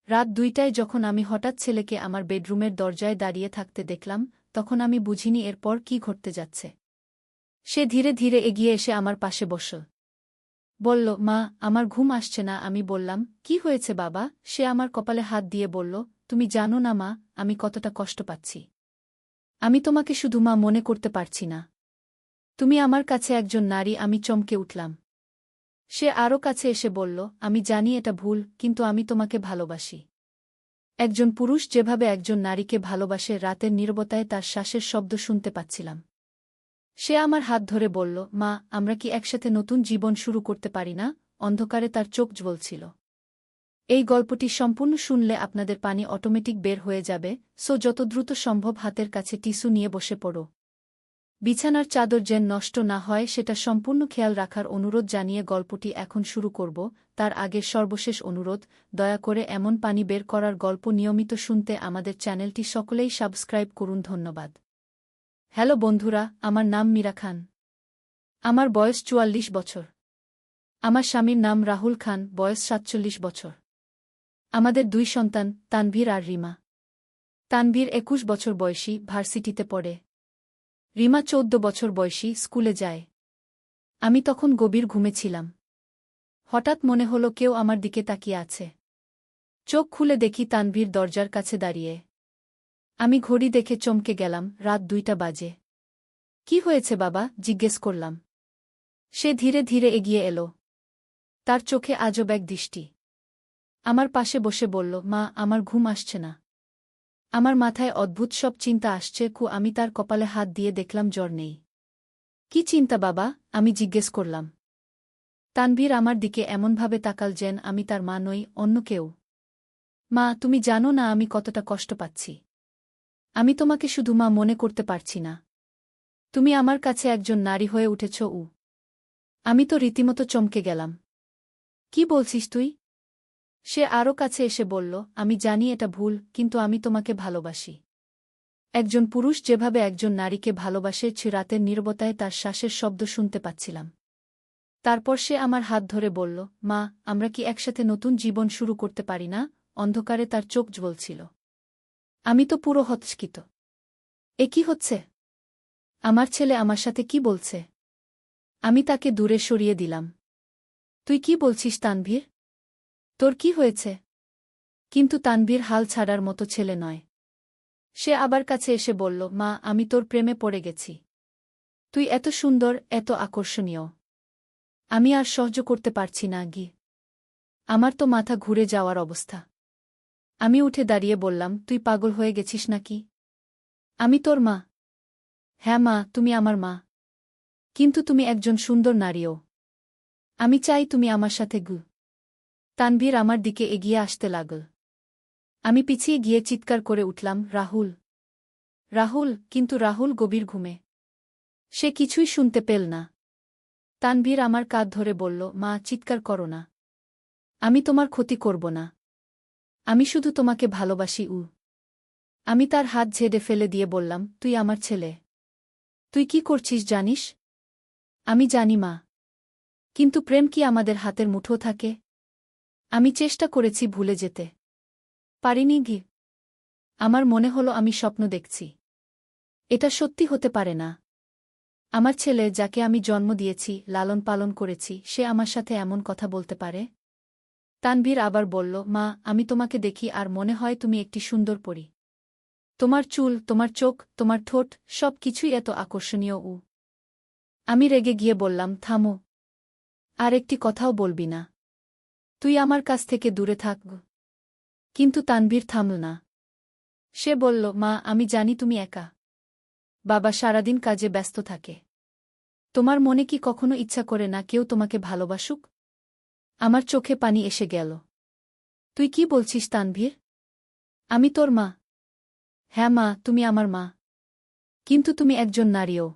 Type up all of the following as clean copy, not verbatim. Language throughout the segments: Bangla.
রাত ২টায় যখন আমি হঠাৎ ছেলেকে আমার বেডরুমের দরজায় দাঁড়িয়ে থাকতে দেখলাম, তখন আমি বুঝিনি এরপর কী ঘটতে যাচ্ছে। সে ধীরে ধীরে এগিয়ে এসে আমার পাশে বসল। বলল, মা, আমার ঘুম আসছে না। আমি বললাম, কি হয়েছে বাবা? সে আমার কপালে হাত দিয়ে বলল, তুমি জানো না মা, আমি কতটা কষ্ট পাচ্ছি। আমি তোমাকে শুধু মা মনে করতে পারছি না। তুমি আমার কাছে একজন নারী। আমি চমকে উঠলাম। সে আরও কাছে এসে বলল, আমি জানি এটা ভুল, কিন্তু আমি তোমাকে ভালোবাসি। একজন পুরুষ যেভাবে একজন নারীকে ভালোবাসে, রাতের নীরবতায় তার শ্বাসের শব্দ শুনতে পাচ্ছিলাম। সে আমার হাত ধরে বলল, মা, আমরা কি একসাথে নতুন জীবন শুরু করতে পারি না? অন্ধকারে তার চোখ জ্বলছিল। এই গল্পটি সম্পূর্ণ শুনলে আপনাদের পানি অটোমেটিক বের হয়ে যাবে, সো যত দ্রুত সম্ভব হাতের কাছে টিস্যু নিয়ে বসে পড়ো। বিছানার চাদর যেন নষ্ট না হয় সেটা সম্পূর্ণ খেয়াল রাখার অনুরোধ জানিয়ে গল্পটি এখন শুরু করব। তার আগে সর্বশেষ অনুরোধ, দয়া করে এমন পানি বের করার গল্প নিয়মিত শুনতে আমাদের চ্যানেলটি সকলেই সাবস্ক্রাইব করুন। ধন্যবাদ। হ্যালো বন্ধুরা, আমার নাম মীরা খান। আমার বয়স ৪৪ বছর। আমার স্বামীর নাম রাহুল খান, বয়স ৪৭ বছর। আমাদের ২ সন্তান, তানভীর আর রিমা। তানভীর ২১ বছর বয়সী, ভার্সিটিতে পড়ে। রিমা ১৪ বছর বয়সী, স্কুলে যায়। আমি তখন গভীর ঘুমেছিলাম। হঠাৎ মনে হলো কেউ আমার দিকে তাকিয়ে আছে। চোখ খুলে দেখি তানভীর দরজার কাছে দাঁড়িয়ে। আমি ঘড়ি দেখে চমকে গেলাম, রাত ২টা বাজে। কি হয়েছে বাবা? জিজ্ঞেস করলাম। সে ধীরে ধীরে এগিয়ে এলো। তার চোখে আজব এক দৃষ্টি। আমার পাশে বসে বলল, মা, আমার ঘুম আসছে না। আমার মাথায় অদ্ভুত সব চিন্তা আসছে। আমি তার কপালে হাত দিয়ে দেখলাম জ্বর নেই। কি চিন্তা বাবা? আমি জিজ্ঞেস করলাম। তানভীর আমার দিকে এমনভাবে তাকাল যেন আমি তার মা নই, অন্য কেউ। মা, তুমি জানো না আমি কতটা কষ্ট পাচ্ছি। আমি তোমাকে শুধু মা মনে করতে পারছি না। তুমি আমার কাছে একজন নারী হয়ে উঠেছ। আমি তো রীতিমতো চমকে গেলাম। কি বলছিস তুই? সে আরও কাছে এসে বলল, আমি জানি এটা ভুল, কিন্তু আমি তোমাকে ভালোবাসি। একজন পুরুষ যেভাবে একজন নারীকে ভালোবাসে, রাতের নীরবতায় তার শ্বাসের শব্দ শুনতে পাচ্ছিলাম। তারপর সে আমার হাত ধরে বলল, মা, আমরা কি একসাথে নতুন জীবন শুরু করতে পারি না? অন্ধকারে তার চোখ জ্বলছিল। আমি তো পুরো হতচকিত। এ কি হচ্ছে? আমার ছেলে আমার সাথে কি বলছে? আমি তাকে দূরে সরিয়ে দিলাম। তুই কি বলছিস তানভীর? তোর কি হয়েছে? কিন্তু তানভীর হাল ছাড়ার মতো ছেলে নয়। সে আবার কাছে এসে বলল, মা, আমি তোর প্রেমে পড়ে গেছি। তুই এত সুন্দর, এত আকর্ষণীয়। আমি আর সহ্য করতে পারছি না। আমার তো মাথা ঘুরে যাওয়ার অবস্থা। আমি উঠে দাঁড়িয়ে বললাম, তুই পাগল হয়ে গেছিস নাকি? আমি তোর মা। হ্যাঁ মা, তুমি আমার মা। কিন্তু তুমি একজন সুন্দর নারীও। আমি চাই তুমি আমার সাথে তানভীর আমার দিকে এগিয়ে আসতে লাগল। আমি পিছিয়ে গিয়ে চিৎকার করে উঠলাম, রাহুল! রাহুল! কিন্তু রাহুল গভীর ঘুমে। সে কিছুই শুনতে পেল না। তানভীর আমার কাঁধ ধরে বলল, মা, চিৎকার করো না। আমি তোমার ক্ষতি করব না। আমি শুধু তোমাকে ভালোবাসি। আমি তার হাত ঝেড়ে ফেলে দিয়ে বললাম, তুই আমার ছেলে। তুই কি করছিস জানিস? আমি জানি মা। কিন্তু প্রেম কি আমাদের হাতের মুঠো থাকে? আমি চেষ্টা করেছি ভুলে যেতে। পারিনি। আমার মনে হলো আমি স্বপ্ন দেখছি। এটা সত্যি হতে পারে না। আমার ছেলে, যাকে আমি জন্ম দিয়েছি, লালন পালন করেছি, সে আমার সাথে এমন কথা বলতে পারে? তানভীর আবার বলল, মা, আমি তোমাকে দেখি আর মনে হয় তুমি একটি সুন্দর পরী। তোমার চুল, তোমার চোখ, তোমার ঠোঁট, সব কিছুই এত আকর্ষণীয়। আমি রেগে গিয়ে বললাম, থামো। আর একটি কথাও বলবি না। তুই আমার কাছ থেকে দূরে থাক। কিন্তু তানভীর থামল না। সে বলল, মা, আমি জানি তুমি একা। বাবা সারাদিন কাজে ব্যস্ত থাকে। তোমার মনে কি কখনো ইচ্ছা করে না কেউ তোমাকে ভালোবাসুক? আমার চোখে পানি এসে গেল। তুই কি বলছিস তানভীর? আমি তোর মা। হ্যাঁ মা, তুমি আমার মা। কিন্তু তুমি একজন নারীও।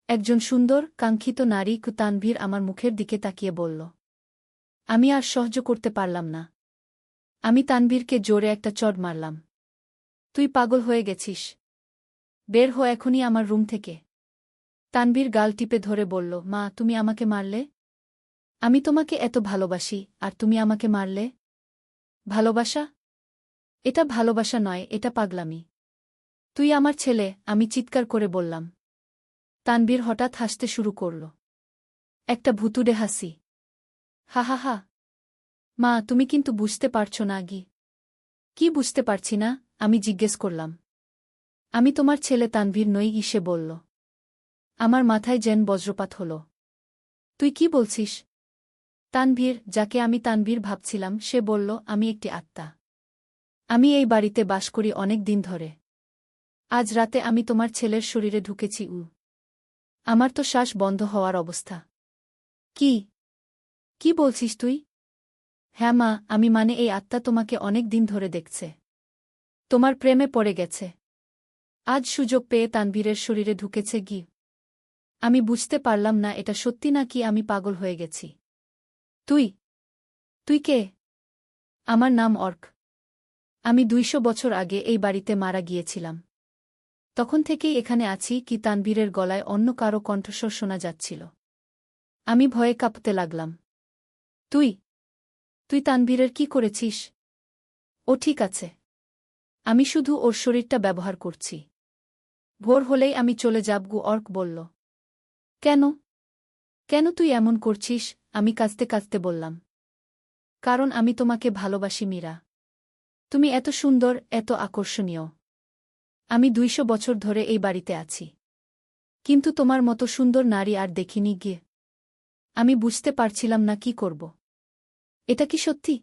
একজন সুন্দর, কাঙ্ক্ষিত নারী। তানভীর আমার মুখের দিকে তাকিয়ে বলল। আমি আর সহ্য করতে পারলাম না। আমি তানভীরকে জোরে একটা চড় মারলাম। তুই পাগল হয়ে গেছিস। বের হ এখনই আমার রুম থেকে। তানভীর গাল টিপে ধরে বলল, মা, তুমি আমাকে মারলে? আমি তোমাকে এত ভালোবাসি, আর তুমি আমাকে মারলে? ভালোবাসা? এটা ভালোবাসা নয়, এটা পাগলামি। তুই আমার ছেলে, আমি চিৎকার করে বললাম। তানভীর হঠাৎ হাসতে শুরু করল। একটা ভুতুড়ে হাসি। হা হা হা। মা, তুমি কিন্তু বুঝতে পারছ না আগি। কি বুঝতে পারছি না? আমি জিজ্ঞেস করলাম। আমি তোমার ছেলে তানভীর নই, সে বলল। আমার মাথায় যেন বজ্রপাত হল। তুই কি বলছিস? তানভীর, যাকে আমি তানভীর ভাবছিলাম, সে বলল, আমি একটি আত্মা। আমি এই বাড়িতে বাস করি অনেক দিন ধরে। আজ রাতে আমি তোমার ছেলের শরীরে ঢুকেছি। আমার তো শ্বাস বন্ধ হওয়ার অবস্থা। কি কি বলছিস তুই? হ্যাঁ মা, আমি মানে এই আত্মা তোমাকে অনেক দিন ধরে দেখছে। তোমার প্রেমে পড়ে গেছে। আজ সুযোগ পেয়ে তানভীরের শরীরে ঢুকেছে গি। আমি বুঝতে পারলাম না এটা সত্যি নাকি আমি পাগল হয়ে গেছি। তুই তুই কে? আমার নাম অর্ক। আমি 200 বছর আগে এই বাড়িতে মারা গিয়েছিলাম। তখন থেকেই এখানে আছি। কি তানভীরের গলায় অন্য কারো কণ্ঠস্বর শোনা যাচ্ছিল। আমি ভয়ে কাঁপতে লাগলাম। তুই তুই তানভীরের কি করেছিস? ও ঠিক আছে। আমি শুধু ওর শরীরটা ব্যবহার করছি। ভোর হলেই আমি চলে যাবগু, অর্ক বলল। কেন কেন তুই এমন করছিস? আমি কাঁদতে কাঁদতে বললাম। কারণ আমি তোমাকে ভালোবাসি মীরা। তুমি এত সুন্দর, এত আকর্ষণীয়। আমি 200 বছর ধরে এই বাড়িতে আছি, কিন্তু তোমার মতো সুন্দর নারী আর দেখিনি গিয়ে। আমি বুঝতে পারছিলাম না কি করব। এটা কি সত্যি,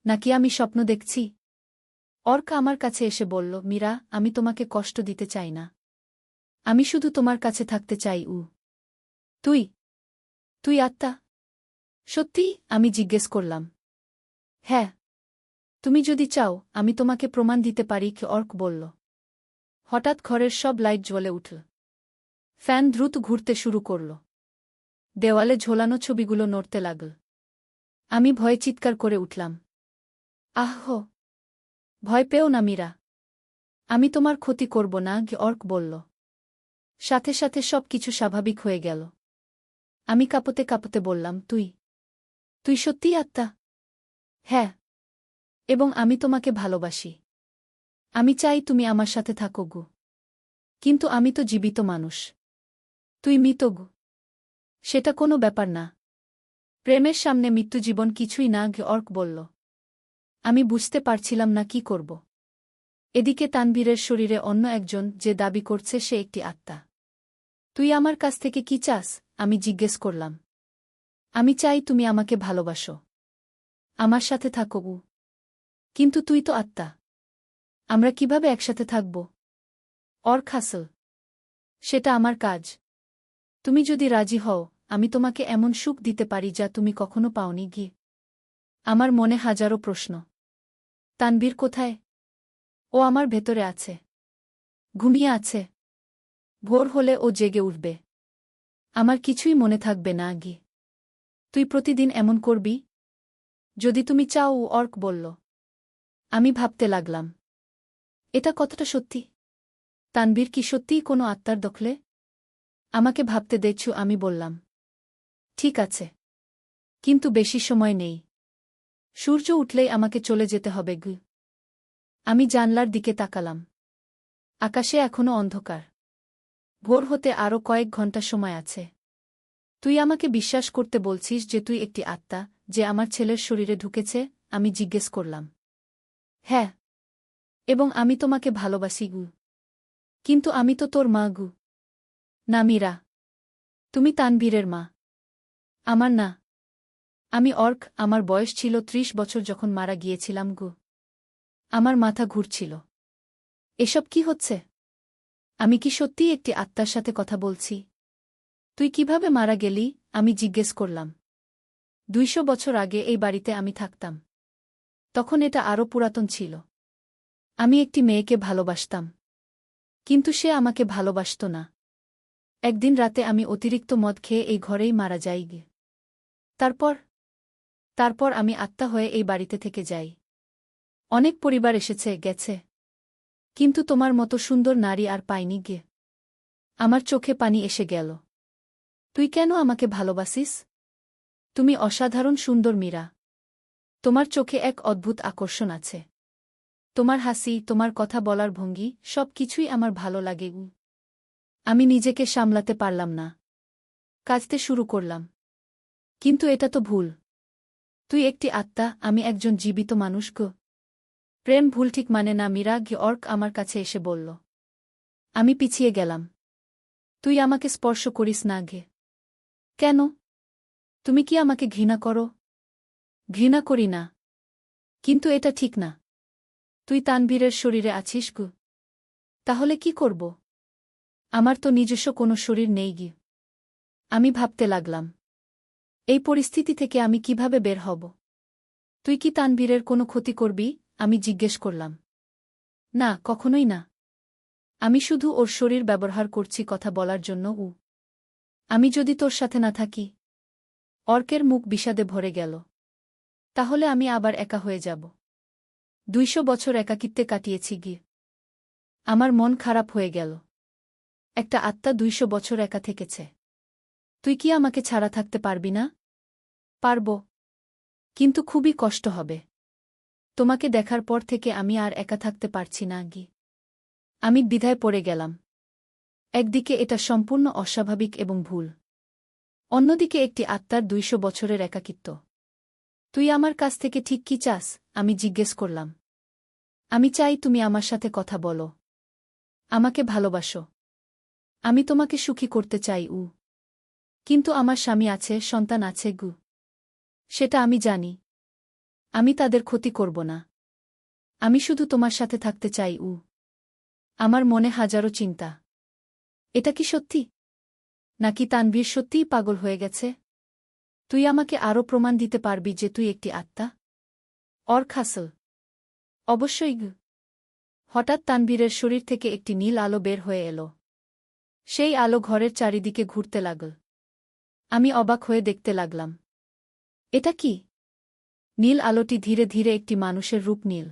নাকি আমি স্বপ্ন দেখছি? অর্ক আমার কাছে এসে বলল, মীরা, আমি তোমাকে কষ্ট দিতে চাই না। আমি শুধু তোমার কাছে থাকতে চাই। তুই তুই আত্মা? সত্যি? আমি জিজ্ঞেস করলাম। হ্যাঁ, তুমি যদি চাও আমি তোমাকে প্রমাণ দিতে পারি, কি অর্ক বলল। হঠাৎ ঘরের সব লাইট জ্বলে উঠল। ফ্যান দ্রুত ঘুরতে শুরু করল। দেওয়ালে ঝোলানো ছবিগুলো নড়তে লাগল। আমি ভয়ে চিৎকার করে উঠলাম। আহ! ভয় পেও না মীরা। আমি তোমার ক্ষতি করব না, অর্ক বলল। সাথে সাথে সব কিছু স্বাভাবিক হয়ে গেল। আমি কাঁপতে কাঁপতে বললাম, তুই তুই সত্যিই আত্মা? হ্যাঁ, এবং আমি তোমাকে ভালোবাসি। আমি চাই তুমি আমার সাথে থাকো গু। কিন্তু আমি তো জীবিত মানুষ। তুই মৃত গু। সেটা কোনো ব্যাপার না। প্রেমের সামনে মৃত্যু জীবন কিছুই না, অর্ক বলল। আমি বুঝতে পারছিলাম না কি করব। এদিকে তানভীরের শরীরে অন্য একজন, যে দাবি করছে সে একটি আত্মা। তুই আমার কাছ থেকে কি চাস? আমি জিজ্ঞেস করলাম। আমি চাই তুমি আমাকে ভালোবাসো, আমার সাথে থাকো। কিন্তু তুই তো আত্মা। আমরা কিভাবে একসাথে থাকব? অর্ক হাসল। সেটা আমার কাজ। তুমি যদি রাজি হও, আমি তোমাকে এমন সুখ দিতে পারি যা তুমি কখনো পাওনি গিয়ে। আমার মনে হাজারো প্রশ্ন। তানভীর কোথায়? ও আমার ভেতরে আছে, ঘুমিয়ে আছে। ভোর হলে ও জেগে উঠবে। আমার কিছুই মনে থাকবে না গি। তুই প্রতিদিন এমন করবি? যদি তুমি চাও, অর্ক বলল। আমি ভাবতে লাগলাম, এটা কতটা সত্যি? তানভীর কি সত্যিই কোনো আত্মার দখলে? আমাকে ভাবতে দেখছু, আমি বললাম। ঠিক আছে, কিন্তু বেশি সময় নেই। সূর্য উঠলেই আমাকে চলে যেতে হবে গু। আমি জানলার দিকে তাকালাম। আকাশে এখনো অন্ধকার। ভোর হতে আরও কয়েক ঘন্টা সময় আছে। তুই আমাকে বিশ্বাস করতে বলছিস যে তুই একটি আত্মা, যে আমার ছেলের শরীরে ঢুকেছে? আমি জিজ্ঞেস করলাম। হ্যাঁ, এবং আমি তোমাকে ভালোবাসি গু। কিন্তু আমি তো তোর মা গু। না মীরা, তুমি তানভীরের মা, আমার না। আমি অর্ক। আমার বয়স ছিল 30 বছর যখন মারা গিয়েছিলাম গু। আমার মাথা ঘুরছিল। এসব কি হচ্ছে? আমি কি সত্যিই একটি আত্মার সাথে কথা বলছি? তুই কিভাবে মারা গেলি? আমি জিজ্ঞেস করলাম। 200 বছর আগে এই বাড়িতে আমি থাকতাম। তখন এটা আরও পুরাতন ছিল। আমি একটি মেয়েকে ভালোবাসতাম, কিন্তু সে আমাকে ভালোবাসত না। একদিন রাতে আমি অতিরিক্ত মদ খেয়ে এই ঘরেই মারা যাই গে। তারপর আমি আত্মা হয়ে এই বাড়িতে থেকে যাই। অনেক পরিবার এসেছে, গেছে, কিন্তু তোমার মতো সুন্দর নারী আর পাইনি গে। আমার চোখে পানি এসে গেল। তুই কেন আমাকে ভালোবাসিস? তুমি অসাধারণ সুন্দর মীরা। তোমার চোখে এক অদ্ভুত আকর্ষণ আছে। তোমার হাসি, তোমার কথা বলার ভঙ্গি, সব কিছুই আমার ভালো লাগে। আমি নিজেকে সামলাতে পারলাম না। কাঁদতে শুরু করলাম। কিন্তু এটা তো ভুল। তুই একটি আত্মা, আমি একজন জীবিত মানুষ গো। প্রেম ভুল ঠিক মানে না মীরা, অর্ক আমার কাছে এসে বলল। আমি পিছিয়ে গেলাম। তুই আমাকে স্পর্শ করিস না গে। কেন? তুমি কি আমাকে ঘৃণা করো? ঘৃণা করি না। কিন্তু এটা ঠিক না। তুই তানভীরের শরীরে আছিস গু। তাহলে কি করব? আমার তো নিজস্ব কোনো শরীর নেই গি। আমি ভাবতে লাগলাম, এই পরিস্থিতি থেকে আমি কিভাবে বের হব? তুই কি তানভীরের কোনো ক্ষতি করবি? আমি জিজ্ঞেস করলাম। না, কখনোই না। আমি শুধু ওর শরীর ব্যবহার করছি কথা বলার জন্য। আমি যদি তোর সাথে না থাকি? অর্কের মুখ বিষাদে ভরে গেল। তাহলে আমি আবার একা হয়ে যাব। 200 বছর একাকিত্বে কাটিয়েছি গিয়ে। আমার মন খারাপ হয়ে গেল। একটা আত্মা 200 বছর একা থেকেছে। তুই কি আমাকে ছাড়া থাকতে পারবি না? পারব। কিন্তু খুবই কষ্ট হবে। তোমাকে দেখার পর থেকে আমি আর একা থাকতে পারছি না গি। আমি দ্বিধায় পড়ে গেলাম। একদিকে এটা সম্পূর্ণ অস্বাভাবিক এবং ভুল। অন্যদিকে একটি আত্মার 200 বছরের একাকিত্ব। তুই আমার কাছ থেকে ঠিক কি চাস? আমি জিজ্ঞেস করলাম। আমি চাই তুমি আমার সাথে কথা বলো। আমাকে ভালোবাসো। আমি তোমাকে সুখী করতে চাই। কিন্তু আমার স্বামী আছে, সন্তান আছে গু। সেটা আমি জানি। আমি তাদের ক্ষতি করব না। আমি শুধু তোমার সাথে থাকতে চাই। আমার মনে হাজারো চিন্তা। এটা কি সত্যি? নাকি তানভীর সত্যিই পাগল হয়ে গেছে? তুই আমাকে আরও প্রমাণ দিতে পারবি যে তুই একটি আত্মা? অর্ক হাসল। অবশ্যই গু। হঠাৎ তানভীরের শরীর থেকে একটি নীল আলো বের হয়ে এলো। সেই আলো ঘরের চারিদিকে ঘুরতে লাগল। আমি অবাক হয়ে দেখতে লাগলাম। এটা কি? নীল আলোটি ধীরে ধীরে একটি মানুষের রূপ নীল।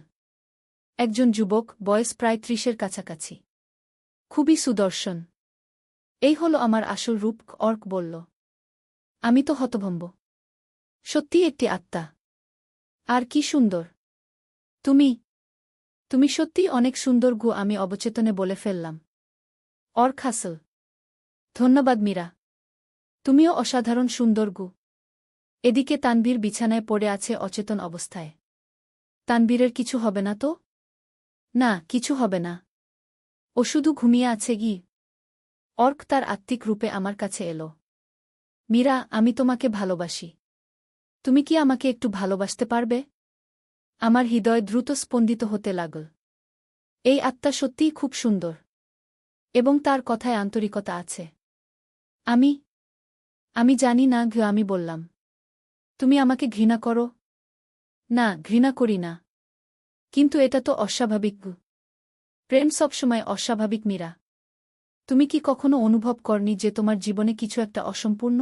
একজন যুবক, বয়স প্রায় 30-এর কাছাকাছি। খুবই সুদর্শন। এই হলো আমার আসল রূপ, অর্ক বলল। আমি তো হতভম্ব। সত্যিই একটি আত্মা। আর কি সুন্দর! তুমি তুমি সত্যিই অনেক সুন্দর গু, আমি অবচেতনে বলে ফেললাম। অর্ক হাসল। ধন্যবাদ মীরা। তুমিও অসাধারণ সুন্দর গু। এদিকে তানভীর বিছানায় পড়ে আছে অচেতন অবস্থায়। তানভীরের কিছু হবে না তো? না, কিছু হবে না। ও শুধু ঘুমিয়ে আছে গি। অর্ক তার আত্মিক রূপে আমার কাছে এলো। মীরা, আমি তোমাকে ভালোবাসি। তুমি কি আমাকে একটু ভালোবাসতে পারবে? আমার হৃদয় দ্রুত স্পন্দিত হতে লাগল। এই আত্মা সত্যিই খুব সুন্দর। এবং তার কথায় আন্তরিকতা আছে। আমি আমি জানি না আমি বললাম। তুমি আমাকে ঘৃণা করো? না, ঘৃণা করি না। কিন্তু এটা তো অস্বাভাবিক। প্রেম সবসময় অস্বাভাবিক মীরা। তুমি কি কখনো অনুভব করনি যে তোমার জীবনে কিছু একটা অসম্পূর্ণ?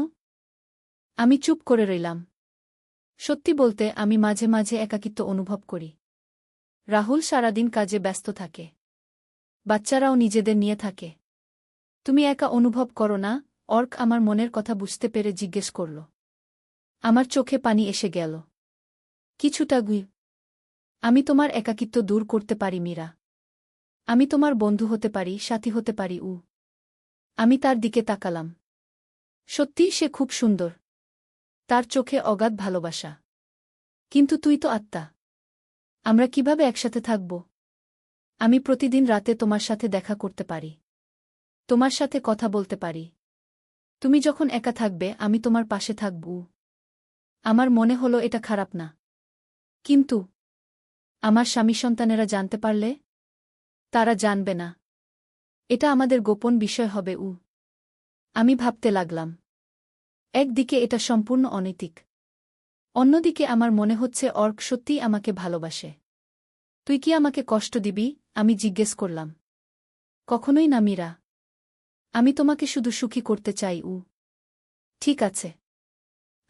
আমি চুপ করে রইলাম। সত্যি বলতে, আমি মাঝে মাঝে একাকিত্ব অনুভব করি। রাহুল সারাদিন কাজে ব্যস্ত থাকে। বাচ্চারাও নিজেদের নিয়ে থাকে। তুমি একা অনুভব করো না? অর্ক আমার মনের কথা বুঝতে পেরে জিজ্ঞেস করল। আমার চোখে পানি এসে গেল। কিছুটা গুই। আমি তোমার একাকিত্ব দূর করতে পারি মীরা। আমি তোমার বন্ধু হতে পারি, সাথী হতে পারি। আমি তার দিকে তাকালাম। সত্যিই সে খুব সুন্দর। তার চোখে অগাধ ভালোবাসা। কিন্তু তুই তো আত্মা। আমরা কিভাবে একসাথে থাকব? আমি প্রতিদিন রাতে তোমার সাথে দেখা করতে পারি। তোমার সাথে কথা বলতে পারি। তুমি যখন একা থাকবে আমি তোমার পাশে থাকব। আমার মনে হলো এটা খারাপ না। কিন্তু আমার স্বামী সন্তানেরা জানতে পারলে? তারা জানবে না। এটা আমাদের গোপন বিষয় হবে। আমি ভাবতে লাগলাম। একদিকে এটা সম্পূর্ণ অনৈতিক। অন্যদিকে আমার মনে হচ্ছে অর্ক সত্যিই আমাকে ভালোবাসে। তুই কি আমাকে কষ্ট দিবি? আমি জিজ্ঞেস করলাম। কখনোই না মীরা। আমি তোমাকে শুধু সুখী করতে চাই। ঠিক আছে।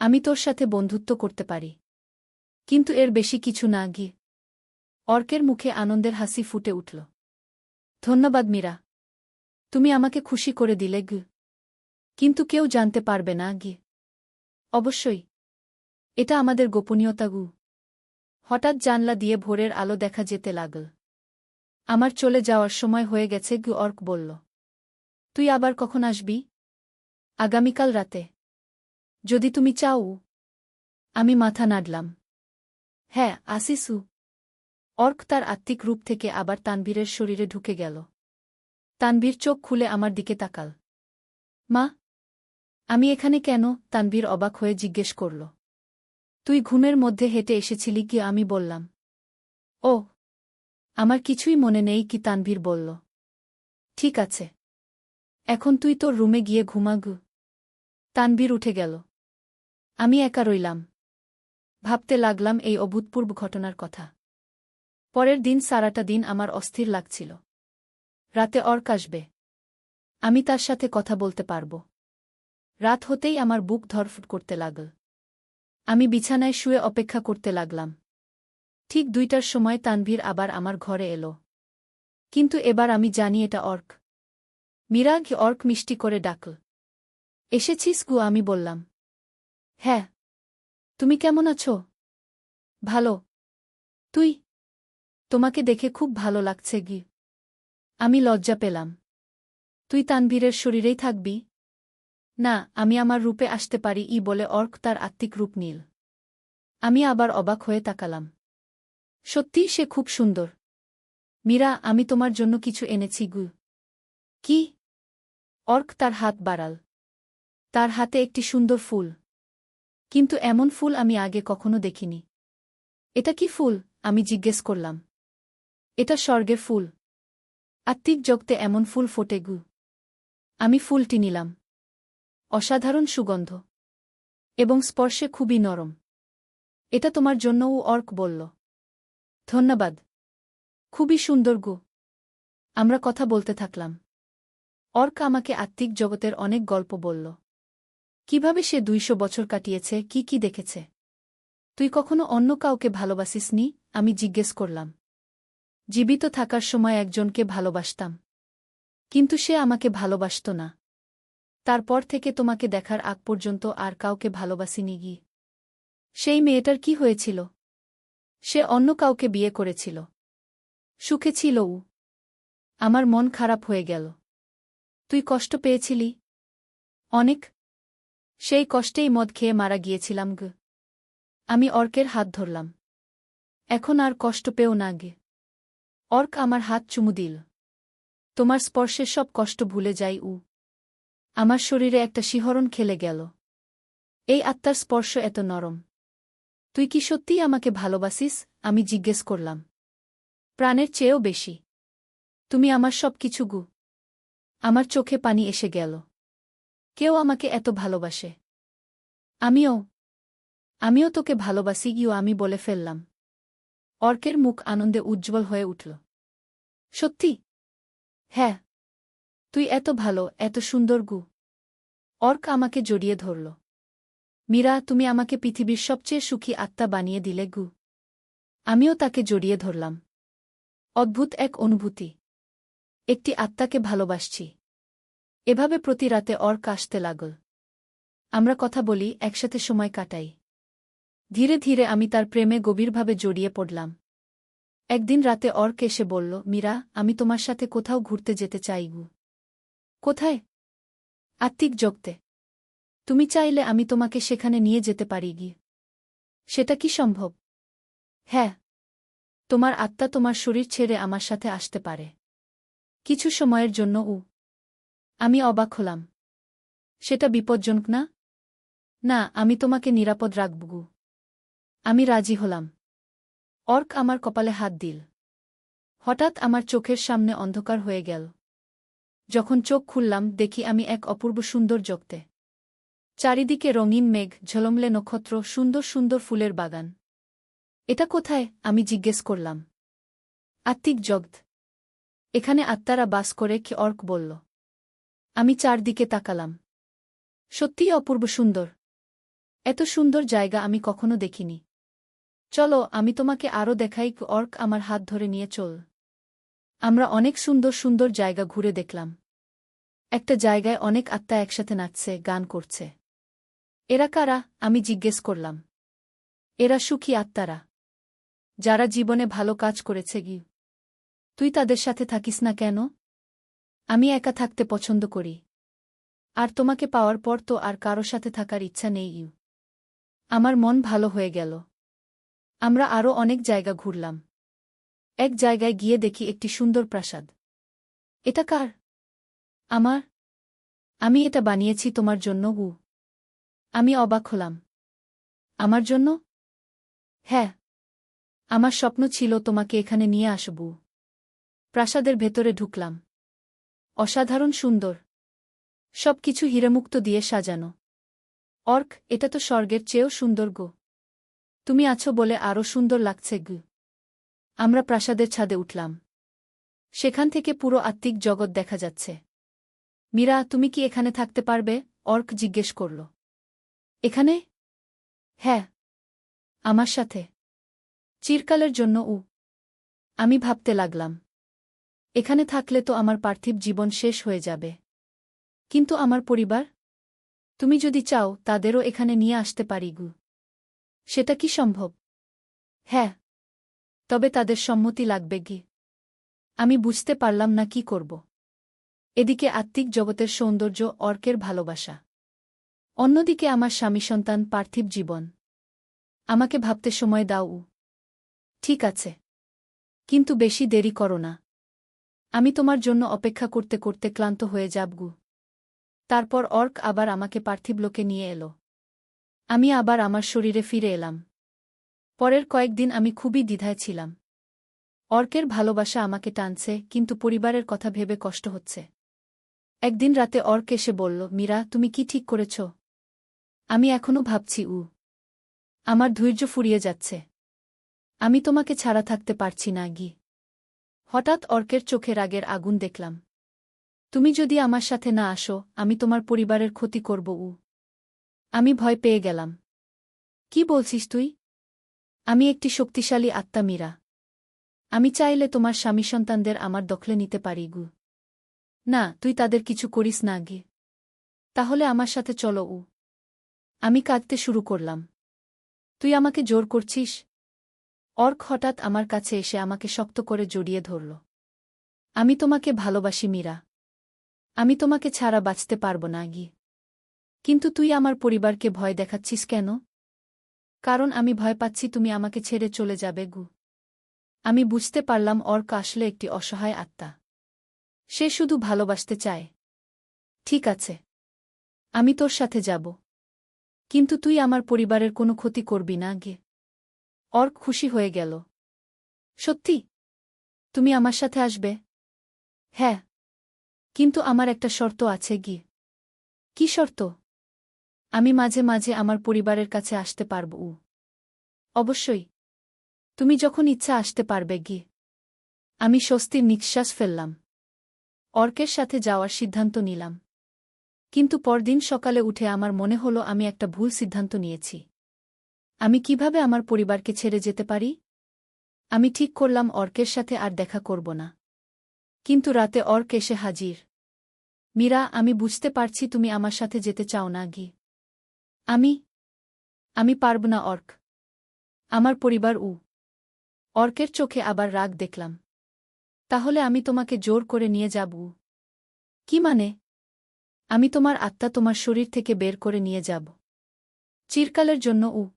আমি তোর সাথে বন্ধুত্ব করতে পারি। কিন্তু এর বেশি কিছু না গি। অর্কের মুখে আনন্দের হাসি ফুটে উঠল। ধন্যবাদ মীরা। তুমি আমাকে খুশি করে দিলে গি। কিন্তু কেউ জানতে পারবে না গি। অবশ্যই। এটা আমাদের গোপনীয়তা গু। হঠাৎ জানলা দিয়ে ভোরের আলো দেখা যেতে লাগল। আমার চলে যাওয়ার সময় হয়ে গেছে অর্ক বলল। তুই আবার কখন আসবি? আগামীকাল রাতে। যদি তুমি চাও। আমি মাথা নাড়লাম। হ্যাঁ, আসিসু। অর্ক তার আত্মিক রূপ থেকে আবার তানভীরের শরীরে ঢুকে গেল। তানভীর চোখ খুলে আমার দিকে তাকাল। মা, আমি এখানে কেন? তানভীর অবাক হয়ে জিজ্ঞেস করল। তুই ঘুমের মধ্যে হেঁটে এসেছিলি কি? আমি বললাম। ও, আমার কিছুই মনে নেই কি? তানভীর বলল। ঠিক আছে, এখন তুই তোর রুমে গিয়ে ঘুমাগু। তানভীর উঠে গেল। আমি একা রইলাম। ভাবতে লাগলাম এই অভূতপূর্ব ঘটনার কথা। পরের দিন সারাটা দিন আমার অস্থির লাগছিল। রাতে অর্ক আসবে। আমি তার সাথে কথা বলতে পারব। রাত হতেই আমার বুক ধড়ফড় করতে লাগল। আমি বিছানায় শুয়ে অপেক্ষা করতে লাগলাম। ঠিক 2টার সময় তানভীর আবার আমার ঘরে এলো। কিন্তু এবার আমি জানি এটা অর্ক। মীরা, কি? অর্ক মিষ্টি করে ডাকল। এসেছিস গু? আমি বললাম। হ্যাঁ। তুমি কেমন আছো? ভালো। তুই? তোমাকে দেখে খুব ভালো লাগছে গি। আমি লজ্জা পেলাম। তুই তানভীরের শরীরেই থাকবি? না, আমি আমার রূপে আসতে পারি বলে অর্ক তার আত্মিক রূপ নীল। আমি আবার অবাক হয়ে তাকালাম। সত্যিই সে খুব সুন্দর। মীরা, আমি তোমার জন্য কিছু এনেছি গু। কি? অর্ক তার হাত বাড়াল। তার হাতে একটি সুন্দর ফুল। কিন্তু এমন ফুল আমি আগে কখনো দেখিনি। এটা কি ফুল? আমি জিজ্ঞেস করলাম। এটা স্বর্গের ফুল। আত্মিক জগতে এমন ফুল ফোটে গু। আমি ফুলটি নিলাম। অসাধারণ সুগন্ধ। এবং স্পর্শে খুবই নরম। এটা তোমার জন্যও, অর্ক বলল। ধন্যবাদ। খুবই সুন্দর গু। আমরা কথা বলতে থাকলাম। অর্ক আমাকে আত্মিক জগতের অনেক গল্প বলল। কিভাবে সে 200 বছর কাটিয়েছে, কি কি দেখেছে। তুই কখনো অন্য কাউকে ভালোবাসিসনি? আমি জিজ্ঞেস করলাম। জীবিত থাকার সময় একজনকে ভালোবাসতাম। কিন্তু সে আমাকে ভালোবাসত না। তারপর থেকে তোমাকে দেখার আগ পর্যন্ত আর কাউকে ভালোবাসিনি গি। সেই মেয়েটার কি হয়েছিল? সে অন্য কাউকে বিয়ে করেছিল। সুখে ছিল ও। আমার মন খারাপ হয়ে গেল। তুই কষ্ট পেয়েছিলি? অনেক। সেই কষ্টেই মদ খেয়ে মারা গিয়েছিলাম গ। আমি অর্কের হাত ধরলাম। এখন আর কষ্ট পেও না গে। অর্ক আমার হাত চুমু দিল। তোমার স্পর্শে সব কষ্ট ভুলে যাই উ। আমার শরীরে একটা শিহরণ খেলে গেল। এই আত্মার স্পর্শ এত নরম। তুই কি সত্যিই আমাকে ভালোবাসিস? আমি জিজ্ঞেস করলাম। প্রাণের চেয়েও বেশি। তুমি আমার সব কিছু গু। আমার চোখে পানি এসে গেল। কেউ আমাকে এত ভালোবাসে। আমিও। আমিও তোকে ভালোবাসি গিও, আমি বলে ফেললাম। অর্কের মুখ আনন্দে উজ্জ্বল হয়ে উঠল। সত্যি? হ্যাঁ। তুই এত ভালো, এত সুন্দর গু। অর্ক আমাকে জড়িয়ে ধরল। মীরা, তুমি আমাকে পৃথিবীর সবচেয়ে সুখী আত্মা বানিয়ে দিলে গু। আমিও তাকে জড়িয়ে ধরলাম। অদ্ভুত এক অনুভূতি। একটি আত্মাকে ভালোবাসছি। এভাবে প্রতি রাতে অর্ক আসতে লাগল। আমরা কথা বলি, একসাথে সময় কাটাই। ধীরে ধীরে আমি তার প্রেমে গভীরভাবে জড়িয়ে পড়লাম। একদিন রাতে অর্ক এসে বলল, মীরা, আমি তোমার সাথে কোথাও ঘুরতে যেতে চাই গু। কোথায়? আত্মিক জগতে। তুমি চাইলে আমি তোমাকে সেখানে নিয়ে যেতে পারি গি। সেটা কি সম্ভব? হ্যাঁ। তোমার আত্মা তোমার শরীর ছেড়ে আমার সাথে আসতে পারে। কিছু সময়ের জন্য উ। আমি অবাক হলাম। সেটা বিপজ্জনক না? না, আমি তোমাকে নিরাপদ রাখব গু। আমি রাজি হলাম। অর্ক আমার কপালে হাত দিল। হঠাৎ আমার চোখের সামনে অন্ধকার হয়ে গেল। যখন চোখ খুললাম, দেখি আমি এক অপূর্ব সুন্দর জগতে। চারিদিকে রঙিন মেঘ, ঝলমলে নক্ষত্র, সুন্দর সুন্দর ফুলের বাগান। এটা কোথায়? আমি জিজ্ঞেস করলাম। আত্মিক জগৎ। এখানে আত্মারা বাস করে, কি? অর্ক বলল। আমি চারদিকে তাকালাম। সত্যিই অপূর্ব সুন্দর। এত সুন্দর জায়গা আমি কখনো দেখিনি। চলো, আমি তোমাকে আরও দেখাই। অর্ক আমার হাত ধরে নিয়ে চল। আমরা অনেক সুন্দর সুন্দর জায়গা ঘুরে দেখলাম। একটা জায়গায় অনেক আত্মা একসাথে নাচছে, গান করছে। এরা কারা? আমি জিজ্ঞেস করলাম। এরা সুখী আত্মারা, যারা জীবনে ভালো কাজ করেছে গি। তুই তাদের সাথে থাকিস না কেন? আমি একা থাকতে পছন্দ করি। আর তোমাকে পাওয়ার পর তো আর কারো সাথে থাকার ইচ্ছা নেই। আমার মন ভালো হয়ে গেল। আমরা আরও অনেক জায়গা ঘুরলাম। এক জায়গায় গিয়ে দেখি একটি সুন্দর প্রাসাদ। এটা কার? আমার। আমি এটা বানিয়েছি তোমার জন্য। আমি অবাক হলাম। আমার জন্য? হ্যাঁ। আমার স্বপ্ন ছিল তোমাকে এখানে নিয়ে আসব। প্রাসাদের ভেতরে ঢুকলাম। অসাধারণ সুন্দর। সবকিছু হীরামুক্ত দিয়ে সাজানো। অর্ক, এটা তো স্বর্গের চেয়েও সুন্দর গো। তুমি আছো বলে আরও সুন্দর লাগছে গু। আমরা প্রাসাদের ছাদে উঠলাম। সেখান থেকে পুরো আত্মিক জগৎ দেখা যাচ্ছে। মীরা, তুমি কি এখানে থাকতে পারবে? অর্ক জিজ্ঞেস করল। এখানে? হ্যাঁ। আমার সাথে। চিরকালের জন্য। আমি ভাবতে লাগলাম। এখানে থাকলে তো আমার পার্থিব জীবন শেষ হয়ে যাবে। কিন্তু আমার পরিবার? তুমি যদি চাও তাদেরও এখানে নিয়ে আসতে পারি গু। সেটা কি সম্ভব? হ্যাঁ। তবে তাদের সম্মতি লাগবে কি? আমি বুঝতে পারলাম না কি করব। এদিকে আত্মিক জগতের সৌন্দর্য, অর্কের ভালোবাসা। অন্যদিকে আমার স্বামী সন্তান, পার্থিব জীবন। আমাকে ভাবতে সময় দাও। ঠিক আছে। কিন্তু বেশি দেরি করো না। আমি তোমার জন্য অপেক্ষা করতে করতে ক্লান্ত হয়ে যাবগু। তারপর অর্ক আবার আমাকে পার্থিব লোকে নিয়ে এলো। আমি আবার আমার শরীরে ফিরে এলাম। পরের কয়েকদিন আমি খুবই দ্বিধায় ছিলাম। অর্কের ভালোবাসা আমাকে টানছে, কিন্তু পরিবারের কথা ভেবে কষ্ট হচ্ছে। একদিন রাতে অর্ক এসে বলল, মীরা, তুমি কি ঠিক করেছ? আমি এখনো ভাবছি। আমার ধৈর্য ফুরিয়ে যাচ্ছে। আমি তোমাকে ছাড়া থাকতে পারছি না গি। হঠাৎ অর্কের চোখে রাগের আগুন দেখলাম। তুমি যদি আমার সাথে না আসো, আমি তোমার পরিবারের ক্ষতি করব। আমি ভয় পেয়ে গেলাম। কি বলছিস তুই? আমি একটি শক্তিশালী আত্মা মীরা। আমি চাইলে তোমার স্বামী সন্তানদের আমার দখলে নিতে পারি গু। না, তুই তাদের কিছু করিস না গে। তাহলে আমার সাথে চলো। আমি কাঁদতে শুরু করলাম। তুই আমাকে জোর করছিস? অর্ক হঠাৎ আমার কাছে এসে আমাকে শক্ত করে জড়িয়ে ধরল। আমি তোমাকে ভালোবাসি মীরা। আমি তোমাকে ছাড়া বাঁচতে পারব না গি। কিন্তু তুই আমার পরিবারকে ভয় দেখাচ্ছিস কেন? কারণ আমি ভয় পাচ্ছি তুমি আমাকে ছেড়ে চলে যাবে গু। আমি বুঝতে পারলাম অর্ক আসলে একটি অসহায় আত্মা। সে শুধু ভালোবাসতে চায়। ঠিক আছে। আমি তোর সাথে যাব। কিন্তু তুই আমার পরিবারের কোনো ক্ষতি করবি না গে। অর্ক খুশি হয়ে গেল। সত্যি? তুমি আমার সাথে আসবে? হ্যাঁ। কিন্তু আমার একটা শর্ত আছে গি। কি শর্ত? আমি মাঝে মাঝে আমার পরিবারের কাছে আসতে পারব। অবশ্যই। তুমি যখন ইচ্ছা আসতে পারবে গি। আমি স্বস্তির নিঃশ্বাস ফেললাম। অর্কের সাথে যাওয়ার সিদ্ধান্ত নিলাম। কিন্তু পরদিন সকালে উঠে আমার মনে হলো আমি একটা ভুল সিদ্ধান্ত নিয়েছি। আমি কিভাবে আমার পরিবারকে ছেড়ে যেতে পারি? আমি ঠিক করলাম অর্কের সাথে আর দেখা করব না। কিন্তু রাতে অর্ক এসে হাজির। মীরা, আমি বুঝতে পারছি তুমি আমার সাথে যেতে চাও না গি। আমি পারব না অর্ক। আমার পরিবার। অর্কের চোখে আবার রাগ দেখলাম। তাহলে আমি তোমাকে জোর করে নিয়ে যাব? কি মানে? আমি তোমার আত্মা তোমার শরীর থেকে বের করে নিয়ে যাব। চিরকালের জন্য।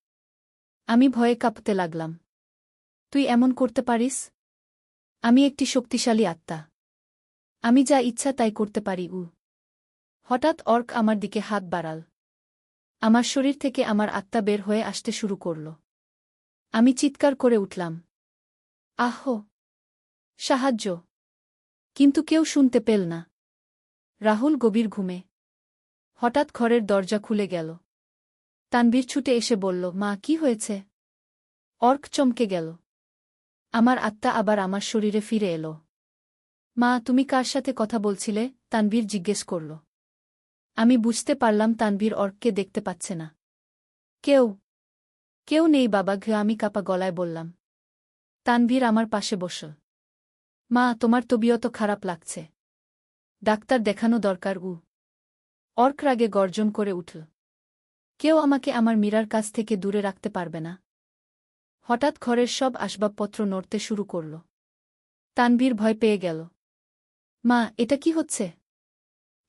আমি ভয়ে কাঁপতে লাগলাম। তুই এমন করতে পারিস? আমি একটি শক্তিশালী আত্মা। আমি যা ইচ্ছা তাই করতে পারি। হঠাৎ অর্ক আমার দিকে হাত বাড়াল। আমার শরীর থেকে আমার আত্মা বের হয়ে আসতে শুরু করল। আমি চিৎকার করে উঠলাম। আহ! সাহায্য! কিন্তু কেউ শুনতে পেল না। রাহুল গভীর ঘুমে। হঠাৎ ঘরের দরজা খুলে গেল। তানভীর ছুটে এসে বলল, মা, কি হয়েছে? অর্ক চমকে গেল। আমার আত্মা আবার আমার শরীরে ফিরে এলো। মা, তুমি কার সাথে কথা বলছিলে? তানভীর জিজ্ঞেস করল। আমি বুঝতে পারলাম তানভীর অর্ককে দেখতে পাচ্ছে না। কেউ নেই বাবা, আমি কাপা গলায় বললাম। তানভীর আমার পাশে বসল। মা, তোমার তবিয়ত খারাপ লাগছে। ডাক্তার দেখানো দরকার। অর্ক রাগে গর্জন করে উঠল। কেউ আমাকে আমার মীরার কাছ থেকে দূরে রাখতে পারবে না। হঠাৎ ঘরের সব আসবাবপত্র নড়তে শুরু করল। তানভীর ভয় পেয়ে গেল। মা, এটা কি হচ্ছে?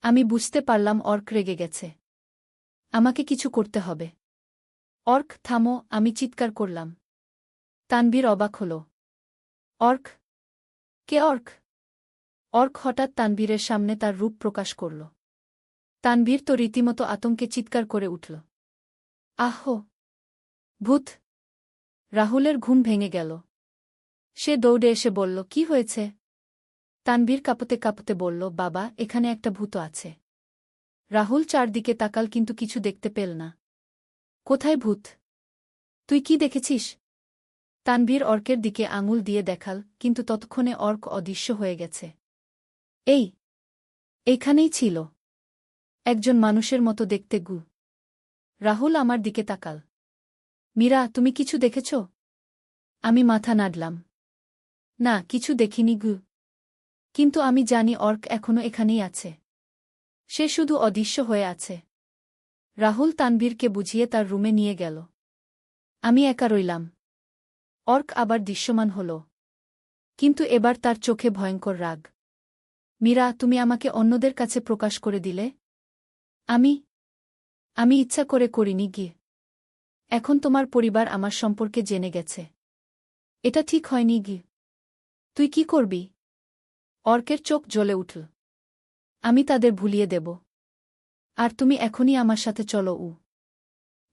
আমি বুঝতে পারলাম অর্ক রেগে গেছে। আমাকে কিছু করতে হবে। অর্ক, থামো, আমি চিৎকার করলাম। তানভীর অবাক হল। অর্ক? কে অর্ক? অর্ক হঠাৎ তানভীরের সামনে তার রূপ প্রকাশ করল। তানভীর তো রীতিমতো আতঙ্কে চিৎকার করে উঠল। আহ! ভূত! রাহুলের ঘুম ভেঙে গেল। সে দৌড়ে এসে বলল, কি হয়েছে? তানভীর কাঁপতে কাঁপতে বলল, বাবা, এখানে একটা ভূত আছে। রাহুল চারদিকে তাকাল কিন্তু কিছু দেখতে পেল না। কোথায় ভূত? তুই কি দেখেছিস? তানভীর অর্কের দিকে আঙুল দিয়ে দেখাল, কিন্তু ততক্ষণে অর্ক অদৃশ্য হয়ে গেছে। এইখানেই ছিল। একজন মানুষের মতো দেখতে গু। রাহুল আমার দিকে তাকাল। মীরা, তুমি কিছু দেখেছ? আমি মাথা নাড়লাম। না, কিছু দেখিনি গু। কিন্তু আমি জানি অর্ক এখনো এখানেই আছে। সে শুধু অদৃশ্য হয়ে আছে। রাহুল তানভীরকে বুঝিয়ে তার রুমে নিয়ে গেল। আমি একা রইলাম। অর্ক আবার দৃশ্যমান হল। কিন্তু এবার তার চোখে ভয়ঙ্কর রাগ। মীরা, তুমি আমাকে অন্যদের কাছে প্রকাশ করে দিলে। আমি ইচ্ছা করে করিনি গিয়ে। এখন তোমার পরিবার আমার সম্পর্কে জেনে গেছে। এটা ঠিক হয়নি গিয়ে। তুই কি করবি? অর্কের চোখ জ্বলে উঠল। আমি তাদের ভুলিয়ে দেব। আর তুমি এখনই আমার সাথে চলো।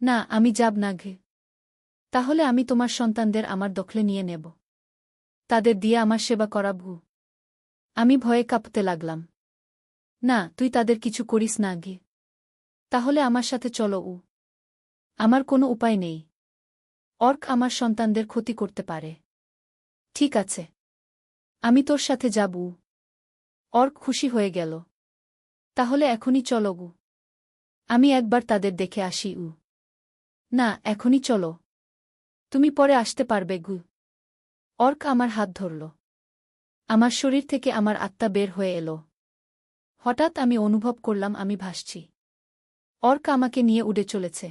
না, আমি যাব না গে। তাহলে আমি তোমার সন্তানদের আমার দখলে নিয়ে নেব। তাদের দিয়ে আমার সেবা করাবু। আমি ভয়ে কাঁপতে লাগলাম। না, তুই তাদের কিছু করিস না গে। তাহলে আমার সাথে চলো। আমার কোনো উপায় নেই। অর্ক আমার সন্তানদের ক্ষতি করতে পারে। ঠিক আছে, আমি তোর সাথে যাব। অর্ক খুশি হয়ে গেল। তাহলে এখনই চলো। আমি একবার তাদের দেখে আসি। না, এখনই চলো। তুমি পরে আসতে পারবে গু। অর্ক আমার হাত ধরল। আমার শরীর থেকে আমার আত্মা বের হয়ে এলো। হঠাৎ আমি অনুভব করলাম আমি ভাসছি। অর্ক আমাকে নিয়ে উড়ে চলেছে।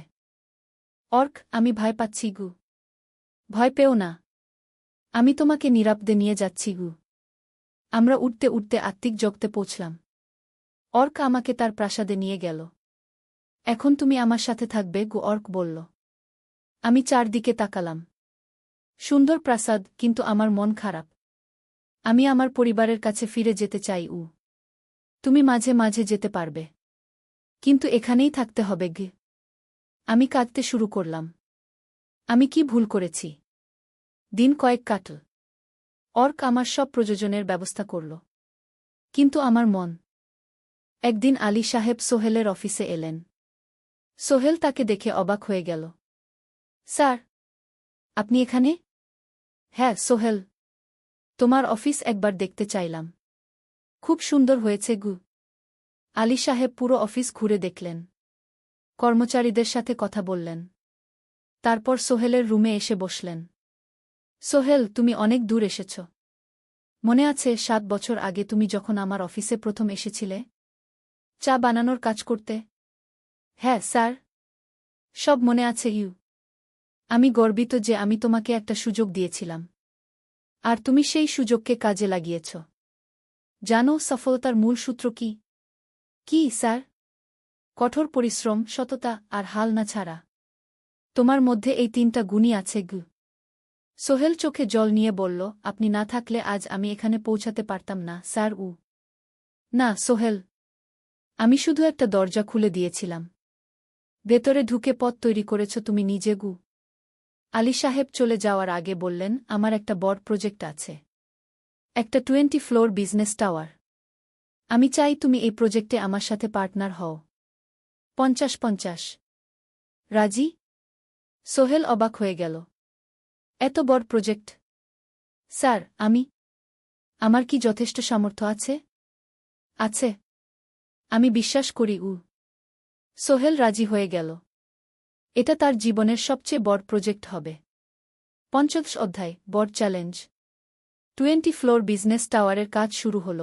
অর্ক, আমি ভয় পাচ্ছি গু। ভয় পেও না। আমি তোমাকে নিরাপদে নিয়ে যাচ্ছি গু। আমরা উঠতে উঠতে আত্মিক জগতে পৌঁছলাম। অর্ক আমাকে তার প্রাসাদে নিয়ে গেল। এখন তুমি আমার সাথে থাকবে গু, অর্ক বলল। আমি চারদিকে তাকালাম। সুন্দর প্রাসাদ, কিন্তু আমার মন খারাপ। আমি আমার পরিবারের কাছে ফিরে যেতে চাই। তুমি মাঝে মাঝে যেতে পারবে। কিন্তু এখানেই থাকতে হবে গে। আমি কাঁদতে শুরু করলাম। আমি কি ভুল করেছি? দিন কয়েক কাটল। অর্ক আমার সব প্রযোজনের ব্যবস্থা করল। কিন্তু আমার মন। একদিন আলী সাহেব সোহেলের অফিসে এলেন। সোহেল তাকে দেখে অবাক হয়ে গেল। স্যার, আপনি এখানে? হ্যাঁ সোহেল, তোমার অফিস একবার দেখতে চাইলাম। খুব সুন্দর হয়েছে গু। আলী সাহেব পুরো অফিস ঘুরে দেখলেন। কর্মচারীদের সাথে কথা বললেন। তারপর সোহেলের রুমে এসে বসলেন। সোহেল, তুমি অনেক দূর এসেছ। মনে আছে 7 বছর আগে তুমি যখন আমার অফিসে প্রথম এসেছিলে? চা বানানোর কাজ করতে? হ্যাঁ স্যার, সব মনে আছে। আমি গর্বিত যে আমি তোমাকে একটা সুযোগ দিয়েছিলাম। আর তুমি সেই সুযোগকে কাজে লাগিয়েছ। জানো সফলতার মূল সূত্র কি? কি স্যার? কঠোর পরিশ্রম, সততা আর হাল না ছাড়া। তোমার মধ্যে এই 3টা গুণই আছে গু। সোহেল চোখে জল নিয়ে বলল, আপনি না থাকলে আজ আমি এখানে পৌঁছাতে পারতাম না স্যার। না সোহেল, আমি শুধু একটা দরজা খুলে দিয়েছিলাম। ভেতরে ঢুকে পথ তৈরি করেছ তুমি নিজে গু। আলী সাহেব চলে যাওয়ার আগে বললেন, আমার একটা বড় প্রজেক্ট আছে। একটা 20 ফ্লোর বিজনেস টাওয়ার। আমি চাই তুমি এই প্রজেক্টে আমার সাথে পার্টনার হও। 50-50। রাজি? সোহেল অবাক হয়ে গেল। এত বড় প্রজেক্ট? স্যার, আমার কি যথেষ্ট সামর্থ্য আছে? আছে। আমি বিশ্বাস করি। সোহেল রাজি হয়ে গেল। এটা তার জীবনের সবচেয়ে বড় প্রজেক্ট হবে। 50 অধ্যায়, বড় চ্যালেঞ্জ। 20 ফ্লোর বিজনেস টাওয়ারের কাজ শুরু হল।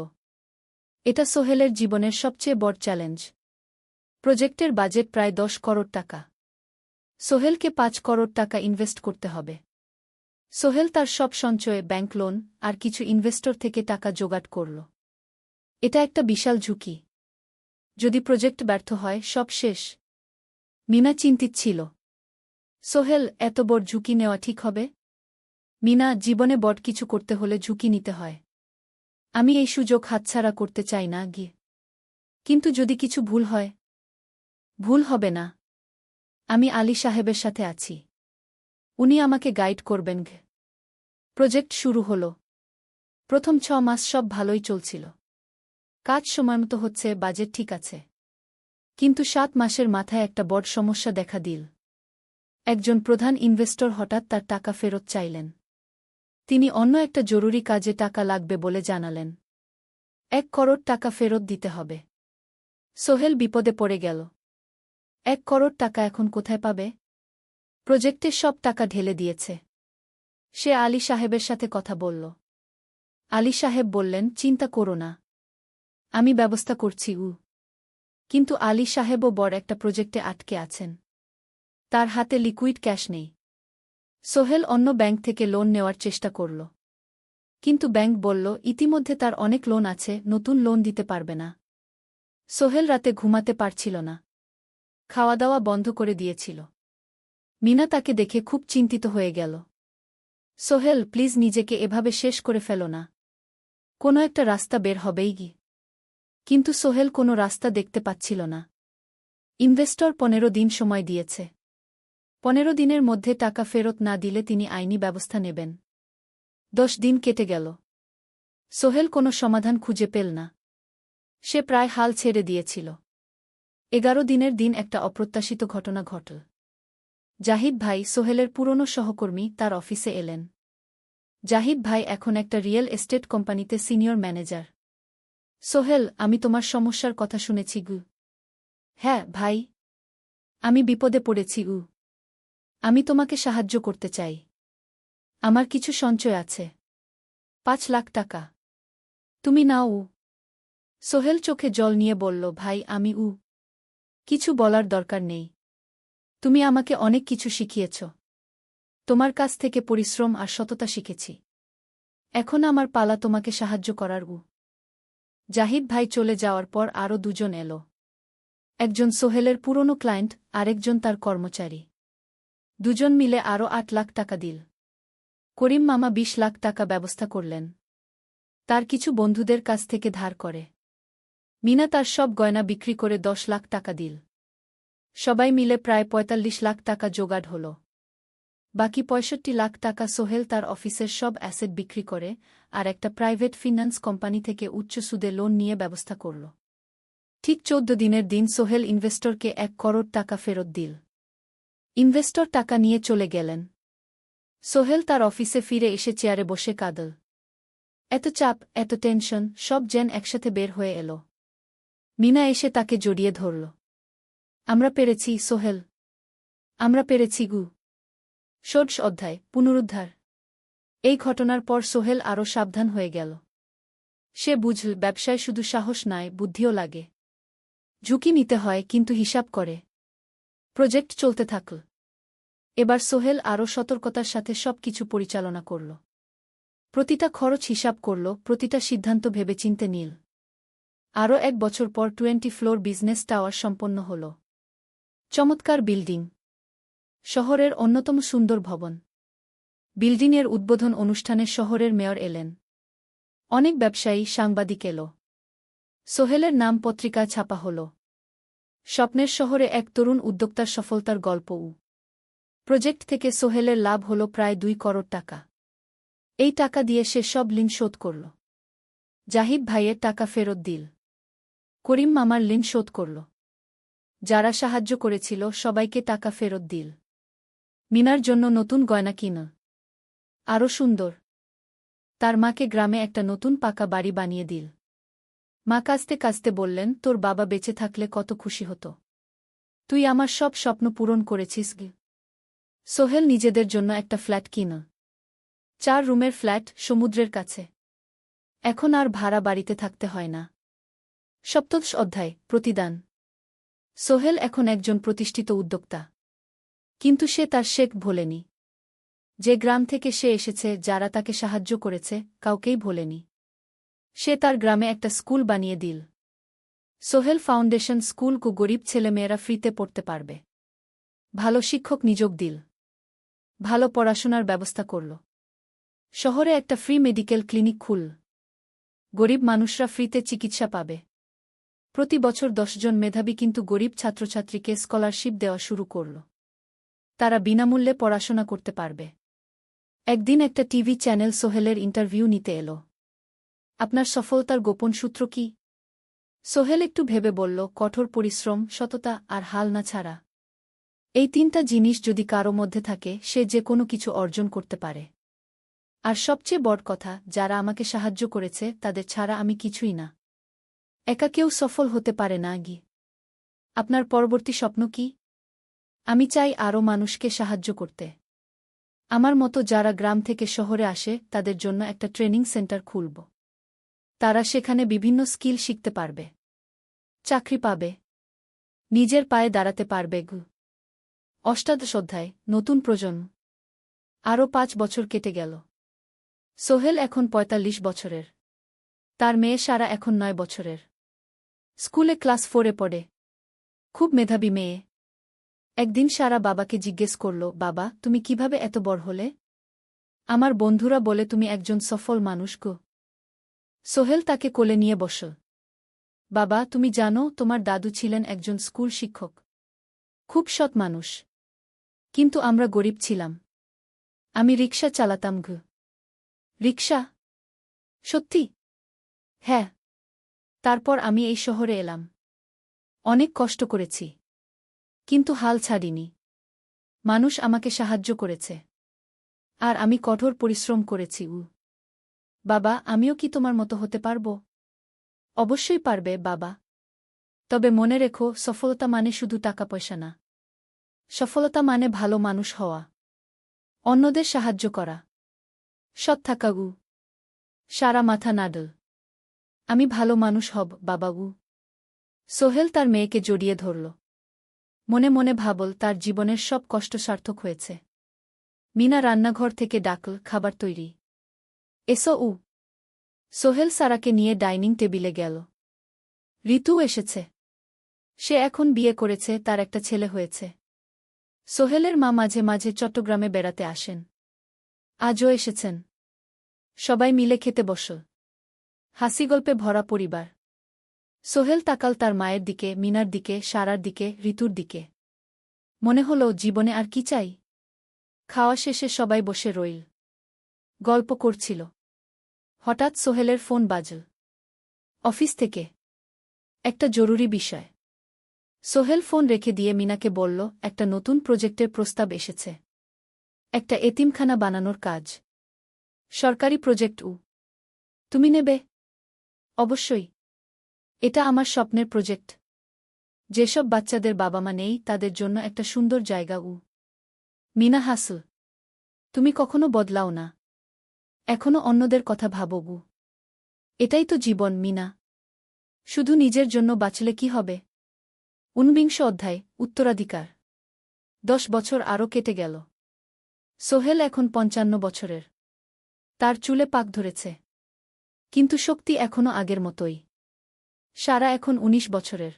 এটা সোহেলের জীবনের সবচেয়ে বড় চ্যালেঞ্জ। প্রজেক্টের বাজেট প্রায় 10 করোড় টাকা। সোহেলকে 5 করোড় টাকা ইনভেস্ট করতে হবে। সোহেল তার সব সঞ্চয়ে ব্যাংক লোন আর কিছু ইনভেস্টর থেকে টাকা জোগাড় করল। এটা একটা বিশাল ঝুঁকি। যদি প্রজেক্ট ব্যর্থ হয় সব শেষ। মিনা চিন্তিত ছিল। সোহেল, এত বড় ঝুঁকি নেওয়া ঠিক হবে? মিনা, জীবনে বড় কিছু করতে হলে ঝুঁকি নিতে হয়। আমি এই সুযোগ হাতছাড়া করতে চাই না গিয়ে। কিন্তু যদি কিছু ভুল হয়? ভুল হবে না। আমি আলী সাহেবের সাথে আছি। উনি আমাকে গাইড করবেন। প্রজেক্ট শুরু হল। প্রথম 6 মাস সব ভালোই চলছিল। কাজ সময়মতো হচ্ছে, বাজেট ঠিক আছে। কিন্তু 7 মাসের মাথায় একটা বড় সমস্যা দেখা দিল। একজন প্রধান ইনভেস্টর হঠাৎ তার টাকা ফেরত চাইলেন। তিনি অন্য একটা জরুরি কাজে টাকা লাগবে বলে জানালেন। 1 করোড় টাকা ফেরত দিতে হবে। সোহেল বিপদে পড়ে গেল। 1 করোড় টাকা এখন কোথায় পাবে? প্রজেক্টে সব টাকা ঢেলে দিয়েছে। সে আলী সাহেবের সাথে কথা বলল। আলী সাহেব বললেন, চিন্তা করো না, আমি ব্যবস্থা করছি। কিন্তু আলী সাহেবও বড় একটা প্রজেক্টে আটকে আছেন। তার হাতে লিকুইড ক্যাশ নেই। সোহেল অন্য ব্যাংক থেকে লোন নেওয়ার চেষ্টা করল। কিন্তু ব্যাংক বলল, ইতিমধ্যে তার অনেক লোন আছে, নতুন লোন দিতে পারবে না। সোহেল রাতে ঘুমাতে পারছিল না। খাওয়া দাওয়া বন্ধ করে দিয়েছিল। মিনা তাকে দেখে খুব চিন্তিত হয়ে গেল। সোহেল, প্লিজ নিজেকে এভাবে শেষ করে ফেলো না। কোনো একটা রাস্তা বের হবেই কি। কিন্তু সোহেল কোনো রাস্তা দেখতে পাচ্ছিল না। ইনভেস্টর 15 দিন সময় দিয়েছে। 15 দিনের মধ্যে টাকা ফেরত না দিলে তিনি আইনি ব্যবস্থা নেবেন। 10 দিন কেটে গেল। সোহেল কোনো সমাধান খুঁজে পেল না। সে প্রায় হাল ছেড়ে দিয়েছিল। 11 দিনের দিন একটা অপ্রত্যাশিত ঘটনা ঘটল। জাহিদ ভাই, সোহেলের পুরনো সহকর্মী, তার অফিসে এলেন। জাহিদ ভাই এখন একটা রিয়েল এস্টেট কোম্পানিতে সিনিয়র ম্যানেজার। সোহেল, আমি তোমার সমস্যার কথা শুনেছি। হ্যাঁ ভাই, আমি বিপদে পড়েছি। আমি তোমাকে সাহায্য করতে চাই। আমার কিছু সঞ্চয় আছে, 5 লাখ টাকা। তুমি নাও। সোহেল চোখে জল নিয়ে বলল, ভাই আমি কিছু বলার দরকার নেই। তুমি আমাকে অনেক কিছু শিখিয়েছ। তোমার কাছ থেকে পরিশ্রম আর সততা শিখেছি। এখন আমার পালা তোমাকে সাহায্য করার। জাহিদ ভাই চলে যাওয়ার পর আরও 2 জন এলো। একজন সোহেলের পুরনো ক্লায়েন্ট, আরেকজন তার কর্মচারী। 2 জন মিলে আরও 8 লাখ টাকা দিল। করিম মামা 20 লাখ টাকা ব্যবস্থা করলেন। তার কিছু বন্ধুদের কাছ থেকে ধার করে। মিনা তার সব গয়না বিক্রি করে 10 লাখ টাকা দিল। সবাই মিলে প্রায় 45 লাখ টাকা জোগাড় হল। বাকি 65 লাখ টাকা সোহেল তার অফিসের সব অ্যাসেট বিক্রি করে আর একটা প্রাইভেট ফিন্যান্স কোম্পানি থেকে উচ্চ সুদে লোন নিয়ে ব্যবস্থা করল। ঠিক 14 দিনের দিন সোহেল ইনভেস্টরকে 1 করোড় টাকা ফেরত দিল। ইনভেস্টর টাকা নিয়ে চলে গেলেন। সোহেল তার অফিসে ফিরে এসে চেয়ারে বসে কাঁদল। এত চাপ, এত টেনশন, সব যেন একসাথে বের হয়ে এল। মিনা এসে তাকে জড়িয়ে ধরল। আমরা পেরেছি সোহেল, আমরা পেরেছি। 16 অধ্যায়, পুনরুদ্ধার। এই ঘটনার পর সোহেল আরও সাবধান হয়ে গেল। সে বুঝল, ব্যবসায় শুধু সাহস নয়, বুদ্ধিও লাগে। ঝুঁকি নিতে হয়, কিন্তু হিসাব করে। প্রজেক্ট চলতে থাকল। এবার সোহেল আরও সতর্কতার সাথে সব কিছু পরিচালনা করল। প্রতিটা খরচ হিসাব করল, প্রতিটা সিদ্ধান্ত ভেবেচিন্তে নিল। আরও 1 বছর পর 20 ফ্লোর বিজনেস টাওয়ার সম্পন্ন হল। চমৎকার বিল্ডিং, শহরের অন্যতম সুন্দর ভবন। বিল্ডিংয়ের উদ্বোধন অনুষ্ঠানে শহরের মেয়র এলেন। অনেক ব্যবসায়ী, সাংবাদিক এলো। সোহেলের নাম পত্রিকায় ছাপা হল। স্বপ্নের শহরে এক তরুণ উদ্যোক্তার সফলতার গল্প। প্রজেক্ট থেকে সোহেলের লাভ হল প্রায় 2 করোড় টাকা। এই টাকা দিয়ে সে সব ঋণ শোধ করল। জাহিদ ভাইয়ের টাকা ফেরত দিল। করিম মামার ঋণ শোধ করল। যারা সাহায্য করেছিল সবাইকে টাকা ফেরত দিল। মিনার জন্য নতুন গয়না কিন। আরও সুন্দর। তার মাকে গ্রামে একটা নতুন পাকা বাড়ি বানিয়ে দিল। মা কাঁদতে কাঁদতে বললেন, তোর বাবা বেঁচে থাকলে কত খুশি হতো। তুই আমার সব স্বপ্ন পূরণ করেছিস। সোহেল নিজেদের জন্য একটা ফ্ল্যাট কিন। 4 রুমের ফ্ল্যাট, সমুদ্রের কাছে। এখন আর ভাড়া বাড়িতে থাকতে হয় না। 17 অধ্যায়, প্রতিদান। সোহেল এখন একজন প্রতিষ্ঠিত উদ্যোক্তা। কিন্তু সে তার শেখ ভোলেনি। যে গ্রাম থেকে সে এসেছে, যারা তাকে সাহায্য করেছে, কাউকেই ভোলেনি। সে তার গ্রামে একটা স্কুল বানিয়ে দিল। সোহেল ফাউন্ডেশন স্কুলকু গরিব ছেলেমেয়েরা ফ্রিতে পড়তে পারবে। ভালো শিক্ষক নিযোগ দিল। ভালো পড়াশোনার ব্যবস্থা করল। শহরে একটা ফ্রি মেডিকেল ক্লিনিক খুলল। গরিব মানুষরা ফ্রিতে চিকিৎসা পাবে। প্রতি বছর 10 জন মেধাবী কিন্তু গরিব ছাত্রছাত্রীকে স্কলারশিপ দেওয়া শুরু করল। তারা বিনামূল্যে পড়াশোনা করতে পারবে। একদিন একটা টিভি চ্যানেল সোহেলের ইন্টারভিউ নিতে এলো। আপনার সফলতার গোপন সূত্র কি? সোহেল একটু ভেবে বলল, কঠোর পরিশ্রম, সততা আর হাল না ছাড়া। এই 3টা জিনিস যদি কারো মধ্যে থাকে, সে যে কোনো কিছু অর্জন করতে পারে। আর সবচেয়ে বড় কথা, যারা আমাকে সাহায্য করেছে তাদের ছাড়া আমি কিছুই না। একা কেউ সফল হতে পারে না। আপনার পরবর্তী স্বপ্ন কি? আমি চাই আরও মানুষকে সাহায্য করতে। আমার মতো যারা গ্রাম থেকে শহরে আসে তাদের জন্য একটা ট্রেনিং সেন্টার খুলব। তারা সেখানে বিভিন্ন স্কিল শিখতে পারবে, চাকরি পাবে, নিজের পায়ে দাঁড়াতে পারবে। অষ্টাদশ অধ্যায়, নতুন প্রজন্ম। আরও 5 বছর কেটে গেল। সোহেল এখন 45 বছরের। তার মেয়ে সারা এখন 9 বছরের। স্কুলে ক্লাস 4-এ পড়ে। খুব মেধাবী মেয়ে। একদিন সারা বাবাকে জিজ্ঞেস করল, বাবা, তুমি কিভাবে এত বড় হলে? আমার বন্ধুরা বলে তুমি একজন সফল মানুষ গো। সোহেল তাকে কোলে নিয়ে বসল। বাবা, তুমি জানো তোমার দাদু ছিলেন একজন স্কুল শিক্ষক। খুব সৎ মানুষ। কিন্তু আমরা গরিব ছিলাম। আমি রিকশা চালাতাম। রিকশা? সত্যি? হ্যাঁ। তারপর আমি এই শহরে এলাম। অনেক কষ্ট করেছি। কিন্তু হাল ছাড়িনি। মানুষ আমাকে সাহায্য করেছে। আর আমি কঠোর পরিশ্রম করেছি। বাবা, আমিও কি তোমার মতো হতে পারব? অবশ্যই পারবে বাবা। তবে মনে রেখো, সফলতা মানে শুধু টাকা পয়সা না। সফলতা মানে ভালো মানুষ হওয়া, অন্যদের সাহায্য করা, সৎ থাকা। সারা মাথা নাড়ল। আমি ভালো মানুষ হব বাবা। সোহেল তার মেয়েকে জড়িয়ে ধরল। মনে মনে ভাবল, তার জীবনের সব কষ্ট সার্থক হয়েছে। মিনা রান্নাঘর থেকে ডাকল, খাবার তৈরি। এসো। সোহেল সারাকে নিয়ে ডাইনিং টেবিলে গেল। ঋতু এসেছে। সে এখন বিয়ে করেছে, তার একটা ছেলে হয়েছে। সোহেলের মা মাঝে মাঝে চট্টগ্রামে বেড়াতে আসেন। আজও এসেছেন। সবাই মিলে খেতে বসল। হাসিগল্পে ভরা পরিবার। সোহেল তাকাল তার মায়ের দিকে, মিনার দিকে, সারার দিকে, ঋতুর দিকে। মনে হল, জীবনে আর কি চাই? খাওয়া শেষে সবাই বসে রইল। গল্প করছিল। হঠাৎ সোহেলের ফোন বাজল। অফিস থেকে। একটা জরুরি বিষয়। সোহেল ফোন রেখে দিয়ে মিনাকে বলল, একটা নতুন প্রজেক্টের প্রস্তাব এসেছে। একটা এতিমখানা বানানোর কাজ। সরকারি প্রজেক্ট। তুমি নেবে? অবশ্যই। এটা আমার স্বপ্নের প্রজেক্ট। যেসব বাচ্চাদের বাবা মা নেই তাদের জন্য একটা সুন্দর জায়গা। মিনা হাসল। তুমি কখনো বদলাও না। এখনো অন্যদের কথা ভাবো। এটাই তো জীবন মিনা। শুধু নিজের জন্য বাঁচলে কি হবে? 49 অধ্যায়, উত্তরাধিকার। 10 বছর আরও কেটে গেল। সোহেল এখন 55 বছরের। তার চুলে পাক ধরেছে। কিন্তু শক্তি এখনো আগের মতোই। সারা এখন 19 বছরের।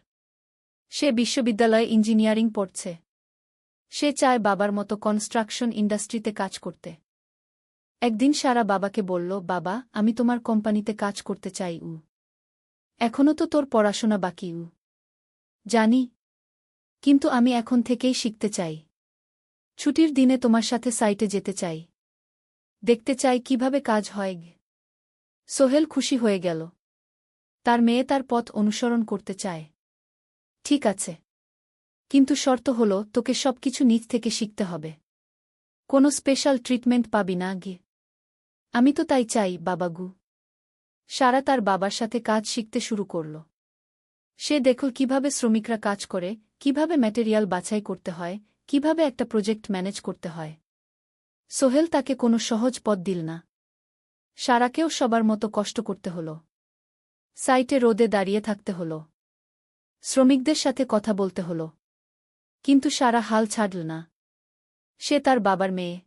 সে বিশ্ববিদ্যালয়ে ইঞ্জিনিয়ারিং পড়ছে। সে চায় বাবার মতো কনস্ট্রাকশন ইন্ডাস্ট্রিতে কাজ করতে। একদিন সারা বাবাকে বলল, বাবা, আমি তোমার কোম্পানিতে কাজ করতে চাই। এখনো তো তোর পড়াশোনা বাকি। জানি। কিন্তু আমি এখন থেকেই শিখতে চাই। ছুটির দিনে তোমার সাথে সাইটে যেতে চাই। দেখতে চাই কিভাবে কাজ হয়। সোহেল খুশি হয়ে গেল। তার মেয়ে তার পথ অনুসরণ করতে চায়। ঠিক আছে। কিন্তু শর্ত হল, তোকে সবকিছু নিজ থেকে শিখতে হবে। কোনো স্পেশাল ট্রিটমেন্ট পাবি না। আমি তো তাই চাই বাবাগু। সারা তার বাবার সাথে কাজ শিখতে শুরু করল। সে দেখল কিভাবে শ্রমিকরা কাজ করে, কিভাবে ম্যাটেরিয়াল বাছাই করতে হয়, কিভাবে একটা প্রজেক্ট ম্যানেজ করতে হয়। সোহেল তাকে কোনো সহজ পথ দিল না। সারাকেও সবার মতো কষ্ট করতে হল। সাইটে রোদে দাঁড়িয়ে থাকতে হল। শ্রমিকদের সাথে কথা বলতে হল। কিন্তু সারা হাল ছাড়ল না। সে তার বাবার মেয়ে।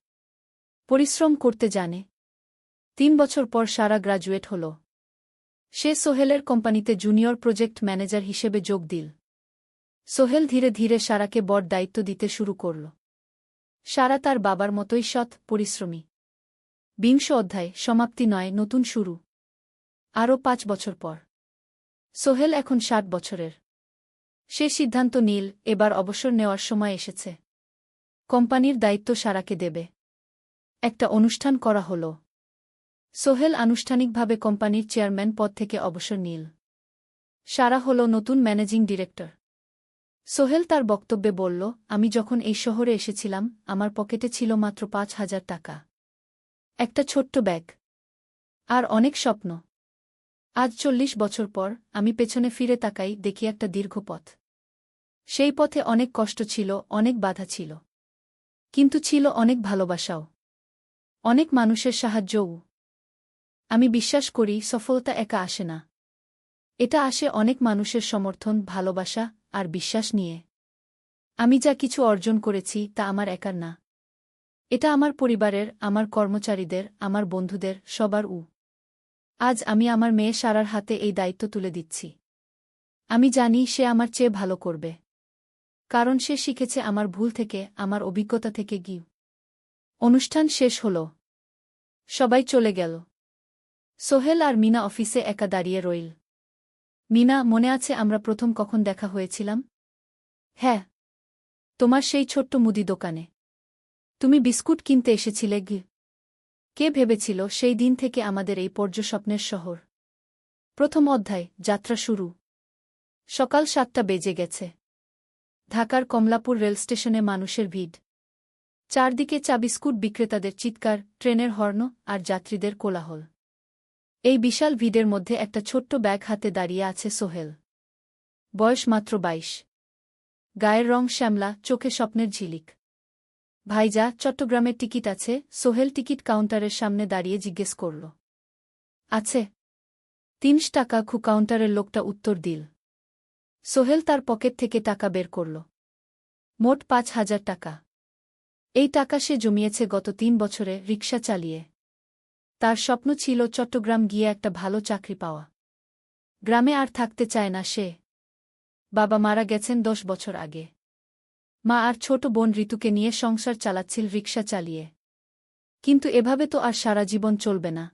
পরিশ্রম করতে জানে। 3 বছর পর সারা গ্রাজুয়েট হল। সে সোহেলের কোম্পানিতে জুনিয়র প্রজেক্ট ম্যানেজার হিসেবে যোগ দিল। সোহেল ধীরে ধীরে সারাকে বড় দায়িত্ব দিতে শুরু করল। সারা তার বাবার মতোই সৎ, পরিশ্রমী। 20 অধ্যায়, সমাপ্তি নয়, নতুন শুরু। আরও 5 বছর পর সোহেল এখন 60 বছরের। সে সিদ্ধান্ত নিল, এবার অবসর নেওয়ার সময় এসেছে। কোম্পানির দায়িত্ব সারাকে দেবে। একটা অনুষ্ঠান করা হল। সোহেল আনুষ্ঠানিকভাবে কোম্পানির চেয়ারম্যান পদ থেকে অবসর নিল। সারা হল নতুন ম্যানেজিং ডিরেক্টর। সোহেল তার বক্তব্যে বলল, আমি যখন এই শহরে এসেছিলাম আমার পকেটে ছিল মাত্র 5,000 টাকা। একটা ছোট্ট ব্যাগ। আর অনেক স্বপ্ন। আজ 40 বছর পর আমি পেছনে ফিরে তাকাই, দেখি একটা দীর্ঘ পথ। সেই পথে অনেক কষ্ট ছিল, অনেক বাধা ছিল। কিন্তু ছিল অনেক ভালোবাসাও। অনেক মানুষের সাহায্যও। আমি বিশ্বাস করি সফলতা একা আসে না। এটা আসে অনেক মানুষের সমর্থন, ভালোবাসা আর বিশ্বাস নিয়ে। আমি যা কিছু অর্জন করেছি তা আমার একার না। এটা আমার পরিবারের, আমার কর্মচারীদের, আমার বন্ধুদের, সবার। আজ আমি আমার মেয়ে সারার হাতে এই দায়িত্ব তুলে দিচ্ছি। আমি জানি সে আমার চেয়ে ভালো করবে। কারণ সে শিখেছে আমার ভুল থেকে, আমার অভিজ্ঞতা থেকে। অনুষ্ঠান শেষ হল। সবাই চলে গেল। সোহেল আর মিনা অফিসে একা দাঁড়িয়ে রইল। মিনা, মনে আছে আমরা প্রথম কখন দেখা হয়েছিলাম? হ্যাঁ, তোমার সেই ছোট্ট মুদি দোকানে। তুমি বিস্কুট কিনতে এসেছিলে। কে ভেবেছিল সেই দিন থেকে আমাদের এই পর্যস্বপ্নের শহর। প্রথম অধ্যায়, যাত্রা শুরু। সকাল 7টা বেজে গেছে। ঢাকার কমলাপুর রেলস্টেশনে মানুষের ভিড়। চারদিকে চা বিস্কুট বিক্রেতাদের চিৎকার, ট্রেনের হর্ন আর যাত্রীদের কোলাহল। এই বিশাল ভিড়ের মধ্যে একটা ছোট্ট ব্যাগ হাতে দাঁড়িয়ে আছে সোহেল। বয়স মাত্র 22। গায়ের রং শ্যামলা, চোখে স্বপ্নের ঝিলিক। ভাইজা, চট্টগ্রামের টিকিট আছে? সোহেল টিকিট কাউন্টারের সামনে দাঁড়িয়ে জিজ্ঞেস করল। আছে। 3 টাকা। কাউন্টারের লোকটা উত্তর দিল। সোহেল তার পকেট থেকে টাকা বের করল। মোট 5,000 টাকা। এই টাকা সে জমিয়েছে গত 3 বছরে রিকশা চালিয়ে। তার স্বপ্ন ছিল চট্টগ্রাম গিয়ে একটা ভালো চাকরি পাওয়া। গ্রামে আর থাকতে চায় না সে। বাবা মারা গেছেন 10 বছর আগে। মা আর ছোট বোন ঋতুকে নিয়ে সংসার চালাচ্ছিল রিকশা চালিয়ে। কিন্তু এভাবে তো আর সারা জীবন চলবে না।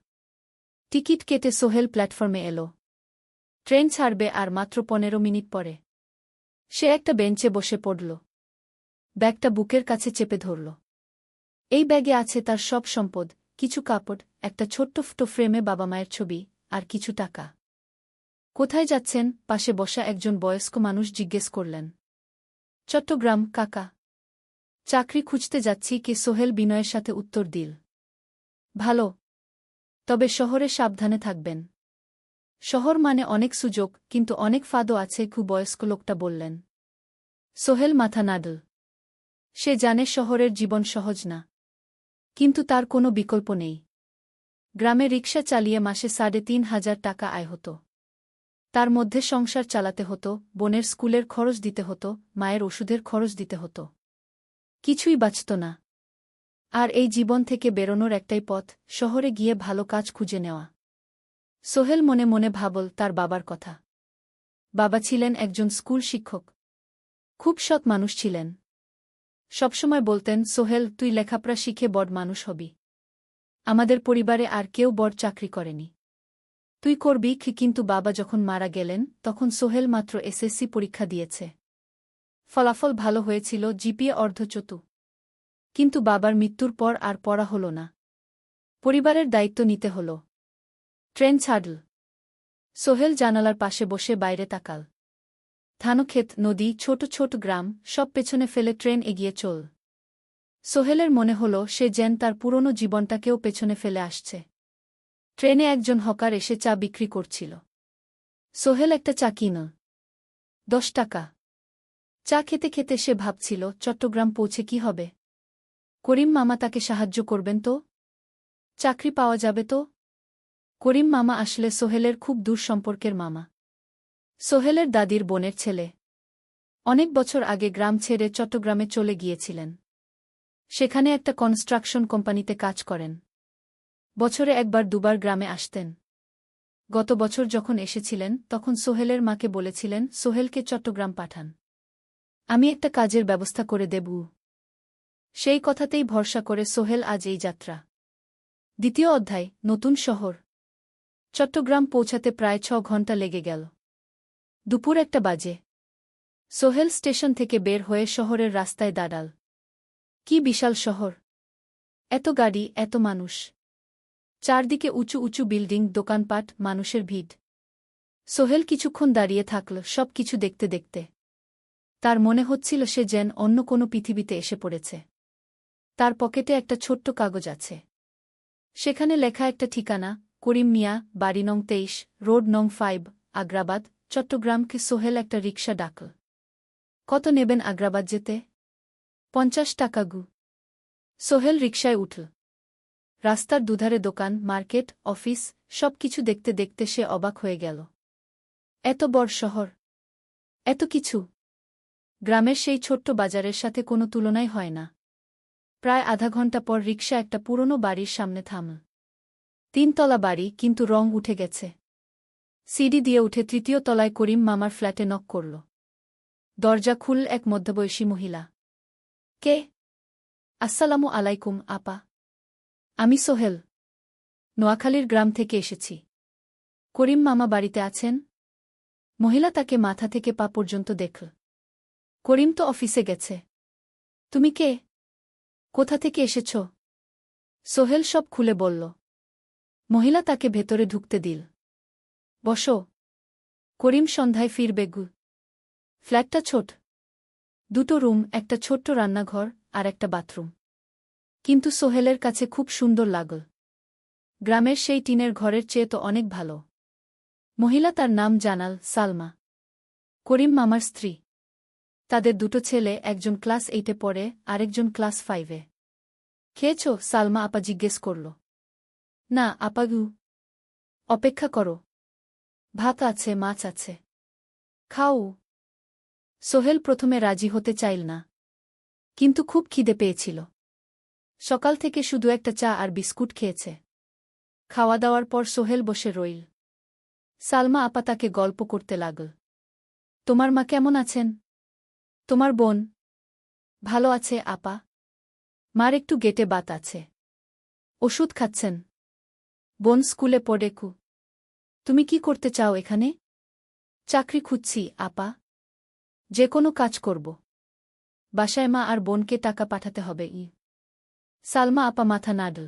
টিকিট কেটে সোহেল প্ল্যাটফর্মে এলো। ট্রেন ছাড়বে আর মাত্র 15 মিনিট পরে। সে একটা বেঞ্চে বসে পড়ল। ব্যাগটা বুকের কাছে চেপে ধরল। এই ব্যাগে আছে তার সব সম্পদ, কিছু কাপড়, একটা ছোট্ট ফটো ফ্রেমে বাবা মায়ের ছবি, আর কিছু টাকা। কোথায় যাচ্ছেন? পাশে বসা একজন বয়স্ক মানুষ জিজ্ঞেস করলেন। চট্টগ্রাম কাকা। চাকরি খুঁজতে যাচ্ছি। কে? সোহেল বিনয়ের সাথে উত্তর দিল। ভালো। তবে শহরে সাবধানে থাকবেন। শহর মানে অনেক সুযোগ, কিন্তু অনেক ফাঁদও আছে। বয়স্ক লোকটা বললেন। সোহেল মাথা নাড়ল। সে জানে শহরের জীবন সহজ না। কিন্তু তার কোনো বিকল্প নেই। গ্রামে রিকশা চালিয়ে মাসে 3,500 টাকা আয় হতো। তার মধ্যে সংসার চালাতে হতো, বোনের স্কুলের খরচ দিতে হতো, মায়ের ওষুধের খরচ দিতে হতো। কিছুই বাঁচত না। আর এই জীবন থেকে বেরোনোর একটাই পথ, শহরে গিয়ে ভালো কাজ খুঁজে নেওয়া। সোহেল মনে মনে ভাবল তার বাবার কথা। বাবা ছিলেন একজন স্কুল শিক্ষক। খুব সৎ মানুষ ছিলেন। সবসময় বলতেন, সোহেল, তুই লেখাপড়া শিখে বড় মানুষ হবি। আমাদের পরিবারে আর কেউ বড় চাকরি করেনি। তুই করবি। কিন্তু বাবা যখন মারা গেলেন তখন সোহেল মাত্র এসএসসি পরীক্ষা দিয়েছে। ফলাফল ভালো হয়েছিল, জিপিএ অর্ধচতু। কিন্তু বাবার মৃত্যুর পর আর পড়া হল না। পরিবারের দায়িত্ব নিতে হল। ট্রেন ছাড়ল। সোহেল জানালার পাশে বসে বাইরে তাকাল। ধানক্ষেত, নদী, ছোট ছোট গ্রাম, সব পেছনে ফেলে ট্রেন এগিয়ে চল। সোহেলের মনে হল সে যেন তার পুরনো জীবনটাকেও পেছনে ফেলে আসছে। ট্রেনে একজন হকার এসে চা বিক্রি করছিল। সোহেল একটা চা কিনল। 10 টাকা। চা খেতে খেতে সে ভাবছিল, চট্টগ্রাম পৌঁছে কি হবে? করিম মামা তাকে সাহায্য করবেন তো? চাকরি পাওয়া যাবে তো? করিম মামা আসলে সোহেলের খুব দূর সম্পর্কের মামা। সোহেলের দাদির বোনের ছেলে। অনেক বছর আগে গ্রাম ছেড়ে চট্টগ্রামে চলে গিয়েছিলেন। সেখানে একটা কনস্ট্রাকশন কোম্পানিতে কাজ করেন। বছরে একবার দুবার গ্রামে আসতেন। গত বছর যখন এসেছিলেন তখন সোহেলের মাকে বলেছিলেন সোহেলকে চট্টগ্রাম পাঠান, আমি একটা কাজের ব্যবস্থা করে দেব। সেই কথাতেই ভরসা করে সোহেল আজ এই যাত্রা। দ্বিতীয় অধ্যায়, নতুন শহর। চট্টগ্রাম পৌঁছাতে প্রায় 6 ঘণ্টা লেগে গেল। দুপুর 1টা বাজে। সোহেল স্টেশন থেকে বের হয়ে শহরের রাস্তায় দাঁড়াল। কি বিশাল শহর! এত গাড়ি, এত মানুষ। চারদিকে উঁচু উঁচু বিল্ডিং, দোকানপাট, মানুষের ভিড়। সোহেল কিছুক্ষণ দাঁড়িয়ে থাকল সব কিছু দেখতে দেখতে। তার মনে হচ্ছিল সে যেন অন্য কোনো পৃথিবীতে এসে পড়েছে। তার পকেটে একটা ছোট্ট কাগজ আছে। সেখানে লেখা একটা ঠিকানা, করিম মিয়া, বাড়ি নং 23, রোড নং 5, আগ্রাবাদ, চট্টগ্রামকে। সোহেল একটা রিকশা ডাকল। কত নেবেন আগ্রাবাদ যেতে? 50 টাকা গু। সোহেল রিকশায় উঠল। রাস্তার দুধারে দোকান, মার্কেট, অফিস, সব কিছু দেখতে দেখতে সে অবাক হয়ে গেল। এত বড় শহর, এত কিছু! গ্রামের সেই ছোট্ট বাজারের সাথে কোনো তুলনাই হয় না। প্রায় আধা ঘণ্টা পর রিকশা একটা পুরনো বাড়ির সামনে থামল। 3 তলা বাড়ি, কিন্তু রং উঠে গেছে। সিঁড়ি দিয়ে উঠে 3য় তলায় করিম মামার ফ্ল্যাটে নক করল। দরজা খুলল এক মধ্যবয়সী মহিলা। কে? আসসালামু আলাইকুম আপা। আমি সোহেল। নোয়াখালীর গ্রাম থেকে এসেছি। করিম মামা বাড়িতে আছেন? মহিলা তাকে মাথা থেকে পা পর্যন্ত দেখল। করিম তো অফিসে গেছে। তুমি কে? কোথা থেকে এসেছ? সোহেল সব খুলে বলল। মহিলা তাকে ভেতরে ঢুকতে দিল। বসো। করিম সন্ধ্যায় ফিরবে গু। ফ্ল্যাটটা ছোট। 2টো রুম, একটা ছোট্ট রান্নাঘর আর একটা বাথরুম। কিন্তু সোহেলের কাছে খুব সুন্দর লাগল। গ্রামের সেই টিনের ঘরের চেয়ে তো অনেক ভালো। মহিলা তার নাম জানাল সালমা। করিম মামার স্ত্রী। তাদের 2টো ছেলে, একজন ক্লাস 8-এ পড়ে, আরেকজন ক্লাস 5-এ। খেয়েছ? সালমা আপা জিজ্ঞেস করল। না আপা গু। অপেক্ষা করো। ভাত আছে, মাছ আছে। খাও। সোহেল প্রথমে রাজি হতে চাইল না, কিন্তু খুব খিদে পেয়েছিল। সকাল থেকে শুধু একটা চা আর বিস্কুট খেয়েছে। খাওয়া দাওয়ার পর সোহেল বসে রইল। সালমা আপা তাকে গল্প করতে লাগল। তোমার মা কেমন আছেন? তোমার বোন? ভালো আছে আপা। মার একটু গেটে বাত আছে। ওষুধ খাচ্ছেন। বোন স্কুলে পড়ে কু। তুমি কি করতে চাও এখানে? চাকরি খুঁজছি আপা। যে কোনো কাজ করব। বাসায় মা আর বোনকে টাকা পাঠাতে হবে। সালমা আপা মাথা নাড়ল।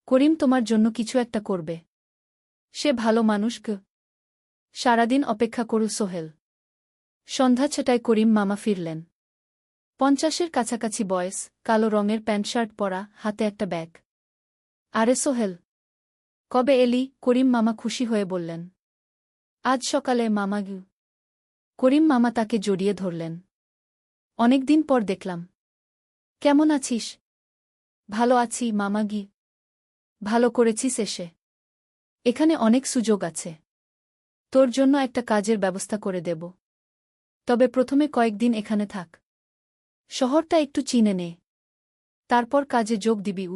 করিম তোমার জন্য কিছু একটা করবে। সে ভালো মানুষ গ। সারাদিন অপেক্ষা করু সোহেল। সন্ধ্যা 6টায় করিম মামা ফিরলেন। 50-এর কাছাকাছি বয়স, কালো রঙের প্যান্ট শার্ট পরা, হাতে একটা ব্যাগ। আরে সোহেল, কবে এলি? করিম মামা খুশি হয়ে বললেন। আজ সকালে মামা গু। করিম মামা তাকে জড়িয়ে ধরলেন। অনেকদিন পর দেখলাম। কেমন আছিস? ভালো আছি মামা গি। ভালো করেছিস এসে। এখানে অনেক সুযোগ আছে। তোর জন্য একটা কাজের ব্যবস্থা করে দেব। তবে প্রথমে কয়েকদিন এখানে থাক। শহরটা একটু চিনে নে। তারপর কাজে যোগ দিবি।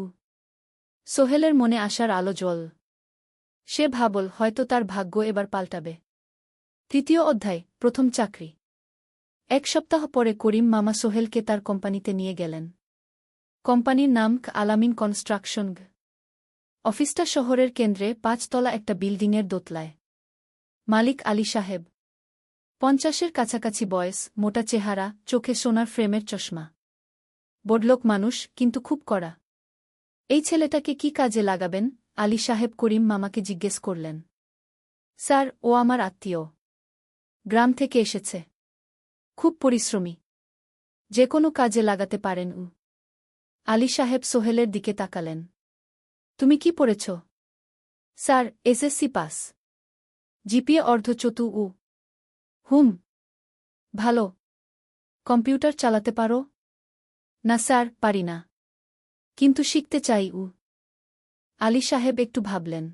সোহেলের মনে আসার আলো জ্বল। সে ভাবল হয়তো তার ভাগ্য এবার পাল্টাবে। 3য় অধ্যায়, প্রথম চাকরি। 1 সপ্তাহ পরে করিম মামা সোহেলকে তার কোম্পানিতে নিয়ে গেলেন। কোম্পানির নাম আলামিন কনস্ট্রাকশন। অফিসটা শহরের কেন্দ্রে 5 তলা একটা বিল্ডিংয়ের দোতলায়। মালিক আলী সাহেব। 50-এর কাছাকাছি বয়স, মোটা চেহারা, চোখে সোনার ফ্রেমের চশমা। বড়লোক মানুষ, কিন্তু খুব কড়া। এই ছেলেটাকে কি কাজে লাগাবেন? আলী সাহেব করিম মামাকে জিজ্ঞেস করলেন। স্যার, ও আমার আত্মীয়। গ্রাম থেকে এসেছে। খুব পরিশ্রমী। যে কোনো কাজে লাগাতে পারেন। আলী সাহেব সোহেলের দিকে তাকালেন। তুমি কি পড়েছ? Sir, SSC pass. জিপিএ অর্ধচতু। হুম। ভালো। কম্পিউটার চালাতে পারো? না স্যার, পারি না। কিন্তু শিখতে চাই। আলী সাহেব একটু ভাবলেন।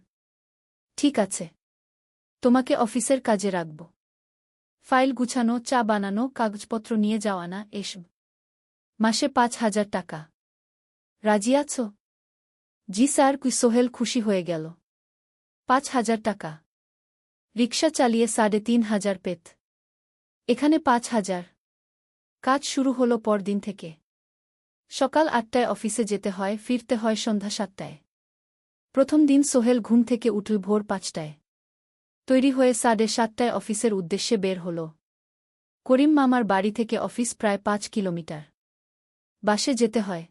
ঠিক আছে। তোমাকে অফিসের কাজে রাখব। ফাইল গুছানো, চা বানানো, কাগজপত্র নিয়ে যাওয়ানা, এসব। মাসে 5,000 টাকা। রাজি আছো? জি স্যার। সোহেল খুশি হয়ে গেল। 5,000 টাকা। রিকশা চালিয়ে 3,500 পেত। এখানে 5,000। কাজ শুরু হলো পরদিন থেকে। সকাল 8টায় অফিসে যেতে হয়, ফিরতে হয় সন্ধ্যা 7টায়। প্রথম দিন সোহেল ঘুম থেকে উঠল ভোর 5টায়। তৈরি হয়ে 7:30টায় অফিসের উদ্দেশ্যে বের হল। করিম মামার বাড়ি থেকে অফিস প্রায় 5 কিলোমিটার। বাসে যেতে হয়।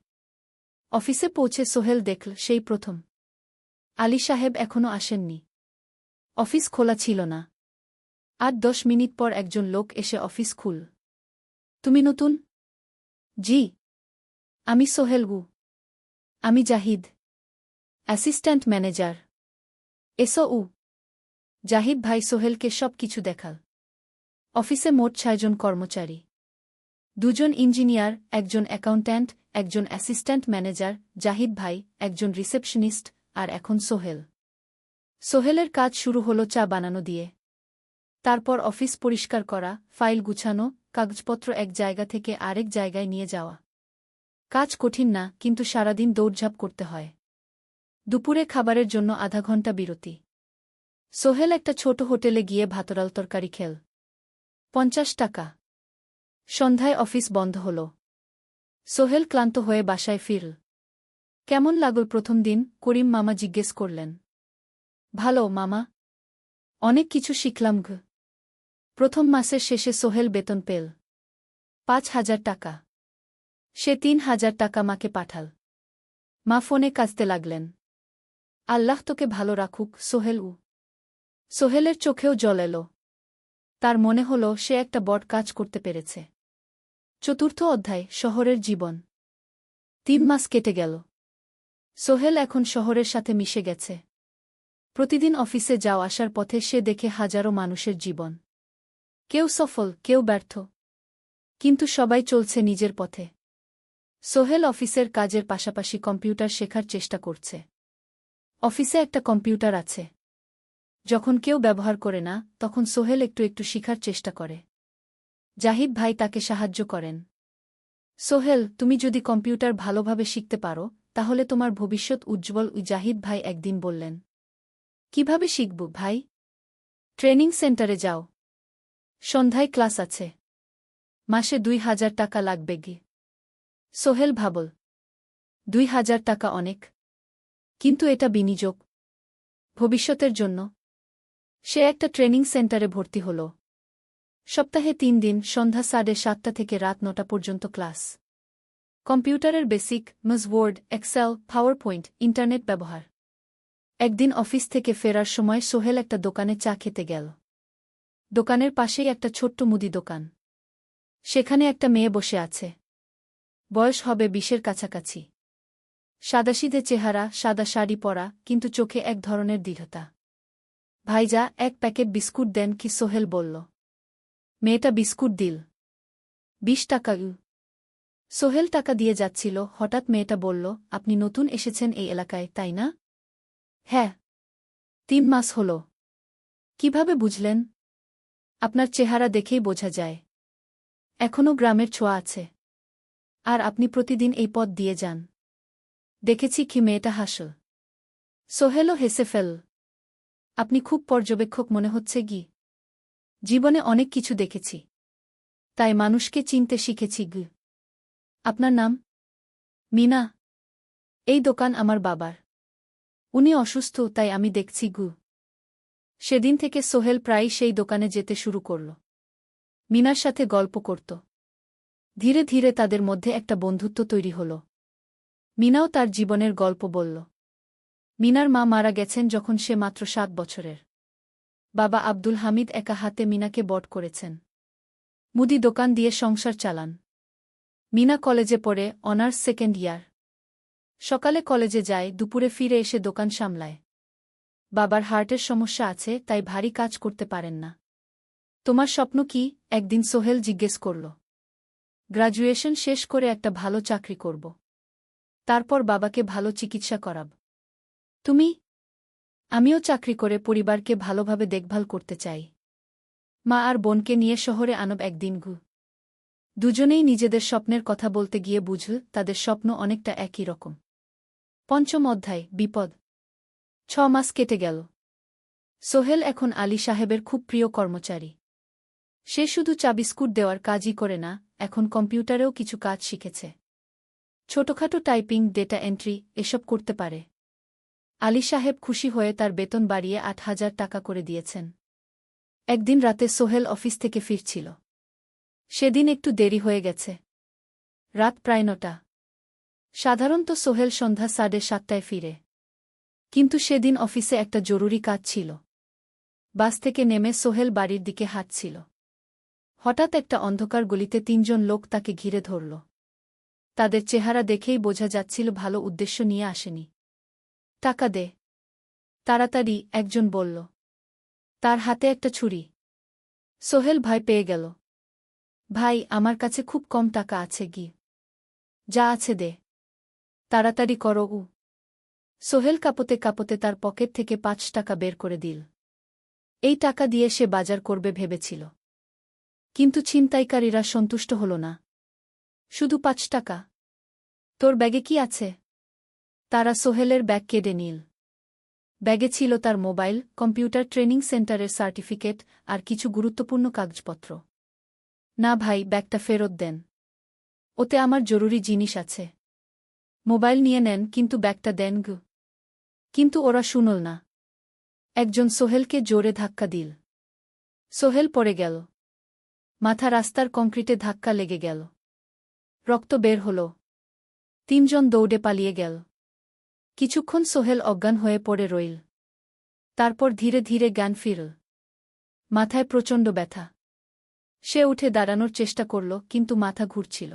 অফিসে পৌঁছে সোহেল দেখল সেই প্রথম আলী সাহেব এখনও আসেননি। অফিস খোলা ছিল না। 8-10 মিনিট পর একজন লোক এসে অফিস খুল। তুমি নতুন? জি। আমি সোহেল। আমি জাহিদ, অ্যাসিস্ট্যান্ট ম্যানেজার। এসও। জাহিদ ভাই সোহেলকে সব কিছু দেখাল। অফিসে মোট 6 জন কর্মচারী। 2 জন ইঞ্জিনিয়ার, একজন অ্যাকাউন্ট্যান্ট, একজন অ্যাসিস্ট্যান্ট ম্যানেজার, জাহিদ ভাই, একজন রিসেপশনিস্ট, আর এখন সোহেল। সোহেলের কাজ শুরু হলো চা বানানো দিয়ে। তারপর অফিস পরিষ্কার করা, ফাইল গুছানো, কাগজপত্র এক জায়গা থেকে আরেক জায়গায় নিয়ে যাওয়া। কাজ কঠিন না, কিন্তু সারাদিন দৌড়ঝাঁপ করতে হয়। দুপুরে খাবারের জন্য আধা ঘন্টা বিরতি। সোহেল একটা ছোট হোটেলে গিয়ে ভাতডাল তরকারি খেল। 50 টাকা। সন্ধ্যায় অফিস বন্ধ হল। সোহেল ক্লান্ত হয়ে বাসায় ফিরল। কেমন লাগল প্রথম দিন? করিম মামা জিজ্ঞেস করলেন। ভালো মামা। অনেক কিছু শিখলাম। প্রথম মাসের শেষে সোহেল বেতন পেল 5,000 টাকা। সে 3,000 টাকা মাকে পাঠাল। মা ফোনে কাঁদতে লাগলেন। আল্লাহ তোকে ভালো রাখুক সোহেল। সোহেলের চোখেও জল এল। তার মনে হল সে একটা বড় কাজ করতে পেরেছে। চতুর্থ অধ্যায়, শহরের জীবন। 3 মাস কেটে গেল। সোহেল এখন শহরের সাথে মিশে গেছে। প্রতিদিন অফিসে যাওয়া আসার পথে সে দেখে হাজারো মানুষের জীবন। কেউ সফল, কেউ ব্যর্থ, কিন্তু সবাই চলছে নিজের পথে। সোহেল অফিসের কাজের পাশাপাশি কম্পিউটার শেখার চেষ্টা করছে। অফিসে একটা কম্পিউটার আছে। যখন কেউ ব্যবহার করে না, তখন সোহেল একটু একটু শিখার চেষ্টা করে। জাহিদ ভাই তাকে সাহায্য করেন। সোহেল, তুমি যদি কম্পিউটার ভালোভাবে শিখতে পারো, তাহলে তোমার ভবিষ্যৎ উজ্জ্বল। জাহিদ ভাই একদিন বললেন। কিভাবে শিখব ভাই? ট্রেনিং সেন্টারে যাও। সন্ধ্যায় ক্লাস আছে। মাসে 2,000 টাকা লাগবে গে। সোহেল ভাবল, 2,000 টাকা অনেক, কিন্তু এটা বিনিয়োগ, ভবিষ্যতের জন্য। সে একটা ট্রেনিং সেন্টারে ভর্তি হল। সপ্তাহে 3 দিন, সন্ধ্যা 7:30 থেকে রাত 9টা পর্যন্ত ক্লাস। কম্পিউটারের basic, Word, Excel, PowerPoint, internet ব্যবহার। একদিন অফিস থেকে ফেরার সময় সোহেল একটা দোকানে চা খেতে গেল। দোকানের পাশেই একটা ছোট্ট মুদি দোকান। সেখানে একটা মেয়ে বসে আছে। বয়স হবে 20-এর কাছাকাছি। সাদাসিধে চেহারা, সাদা শাড়ি পরা, কিন্তু চোখে এক ধরনের দৃঢ়তা। ভাইজা, 1 প্যাকেট বিস্কুট দেন কি? সোহেল বলল। মেয়েটা বিস্কুট দিল। 20 টাকা। সোহেল টাকা দিয়ে যাচ্ছিল, হঠাৎ মেয়েটা বলল, আপনি নতুন এসেছেন এই এলাকায়, তাই না? হ্যাঁ। 3 মাস হল। কিভাবে বুঝলেন? আপনার চেহারা দেখেই বোঝা যায়। এখনও গ্রামের ছোঁয়া আছে। আর আপনি প্রতিদিন এই পথ দিয়ে যান। দেখেছি কি? মেয়েটা হাসল। সোহেলও হেসে ফেল। আপনি খুব পর্যবেক্ষক মনে হচ্ছে গি। জীবনে অনেক কিছু দেখেছি, তাই মানুষকে চিনতে শিখেছি গ। আপনার নাম? মিনা। এই দোকান আমার বাবার। উনি অসুস্থ, তাই আমি দেখছি গু। সেদিন থেকে সোহেল প্রায়ই সেই দোকানে যেতে শুরু করল। মিনার সাথে গল্প করত। ধীরে ধীরে তাদের মধ্যে একটা বন্ধুত্ব তৈরি হল। মিনাও তার জীবনের গল্প বলল। মিনার মা মারা গেছেন যখন সে মাত্র 7 বছরের। বাবা আব্দুল হামিদ একা হাতে মিনাকে বড় করেছেন। মুদি দোকান দিয়ে সংসার চালান। মিনা কলেজে পড়ে, অনার্স 2nd ইয়ার। সকালে কলেজে যায়, দুপুরে ফিরে এসে দোকান সামলায়। বাবার হার্টের সমস্যা আছে, তাই ভারী কাজ করতে পারেন না। তোমার স্বপ্ন কি? একদিন সোহেল জিজ্ঞেস করল। গ্র্যাজুয়েশন শেষ করে একটা ভালো চাকরি করব। তারপর বাবাকে ভালো চিকিৎসা করাব। তুমি? আমিও চাকরি করে পরিবারকে ভালোভাবে দেখভাল করতে চাই। মা আর বোনকে নিয়ে শহরে আনব একদিন ঘু। দুজনেই নিজেদের স্বপ্নের কথা বলতে গিয়ে বুঝল তাদের স্বপ্ন অনেকটা একই রকম। পঞ্চম অধ্যায় বিপদ। 6 মাস কেটে গেল। সোহেল এখন আলী সাহেবের খুব প্রিয় কর্মচারী। সে শুধু চা বিস্কুট দেওয়ার কাজই করে না, এখন কম্পিউটারেও কিছু কাজ শিখেছে। ছোটখাটো টাইপিং, ডেটা এন্ট্রি এসব করতে পারে। আলী সাহেব খুশি হয়ে তার বেতন বাড়িয়ে 8,000 টাকা করে দিয়েছেন। একদিন রাতে সোহেল অফিস থেকে ফিরছিল। সেদিন একটু দেরি হয়ে গেছে। রাত প্রায় 9টা। সাধারণত সোহেল সন্ধ্যা 7:30টায় ফিরে। কিন্তু সেদিন অফিসে একটা জরুরি কাজ ছিল। বাস থেকে নেমে সোহেল বাড়ির দিকে হাঁটছিল। হঠাৎ একটা অন্ধকার গলিতে 3 জন লোক তাকে ঘিরে ধরল। তাদের চেহারা দেখেই বোঝা যাচ্ছিল ভালো উদ্দেশ্য নিয়ে আসেনি। টাকা দে, তাড়াতাড়ি, একজন বলল। তার হাতে একটা ছুরি। সোহেল ভয় পেয়ে গেল। ভাই, আমার কাছে খুব কম টাকা আছে গি। যা আছে দে, তাড়াতাড়ি করো। সোহেল কাঁপতে কাঁপতে তার পকেট থেকে 5 টাকা বের করে দিল। এই টাকা দিয়ে সে বাজার করবে ভেবেছিল। কিন্তু ছিনতাইকারীরা সন্তুষ্ট হল না। শুধু 5 টাকা? তোর ব্যাগে কি আছে? তারা সোহেলের ব্যাগ কেড়ে নিল। ব্যাগে ছিল তার মোবাইল, কম্পিউটার ট্রেনিং সেন্টারের সার্টিফিকেট আর কিছু গুরুত্বপূর্ণ কাগজপত্র। না ভাই, ব্যাগটা ফেরত দেন। ওতে আমার জরুরি জিনিস আছে। মোবাইল নিয়ে নেন, কিন্তু ব্যাগটা দেন গু। কিন্তু ওরা শুনল না। একজন সোহেলকে জোরে ধাক্কা দিল। সোহেল পড়ে গেল। মাথা রাস্তার কংক্রিটে ধাক্কা লেগে গেল। রক্ত বের হল। 3 জন দৌড়ে পালিয়ে গেল। কিছুক্ষণ সোহেল অজ্ঞান হয়ে পড়ে রইল। তারপর ধীরে ধীরে জ্ঞান ফিরল। মাথায় প্রচণ্ড ব্যথা। সে উঠে দাঁড়ানোর চেষ্টা করল, কিন্তু মাথা ঘুরছিল।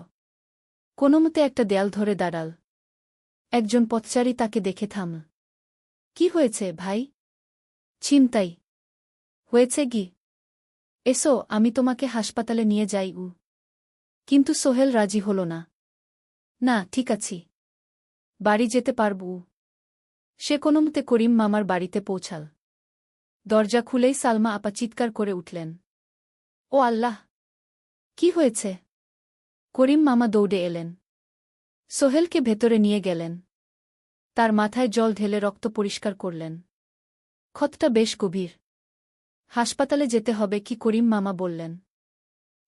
কোনোমতে একটা দেয়াল ধরে দাঁড়াল। একজন পথচারী তাকে দেখে থামল। কি হয়েছে ভাই? ছিনতাই হয়েছে গি? এসো, আমি তোমাকে হাসপাতালে নিয়ে যাই। কিন্তু সোহেল রাজি হল না। না, ঠিক আছি, বাড়ি যেতে পারব। সে কোনোমতে করিম মামার বাড়িতে পৌঁছাল। দরজা খুলেই সালমা আপা চিৎকার করে উঠলেন। ও আল্লাহ! কি হয়েছে? করিম মামা দৌড়ে এলেন। সোহেলকে ভেতরে নিয়ে গেলেন। তার মাথায় জল ঢেলে রক্ত পরিষ্কার করলেন। ক্ষতটা বেশ গভীর। হাসপাতালে যেতে হবে কি? করিম মামা বললেন।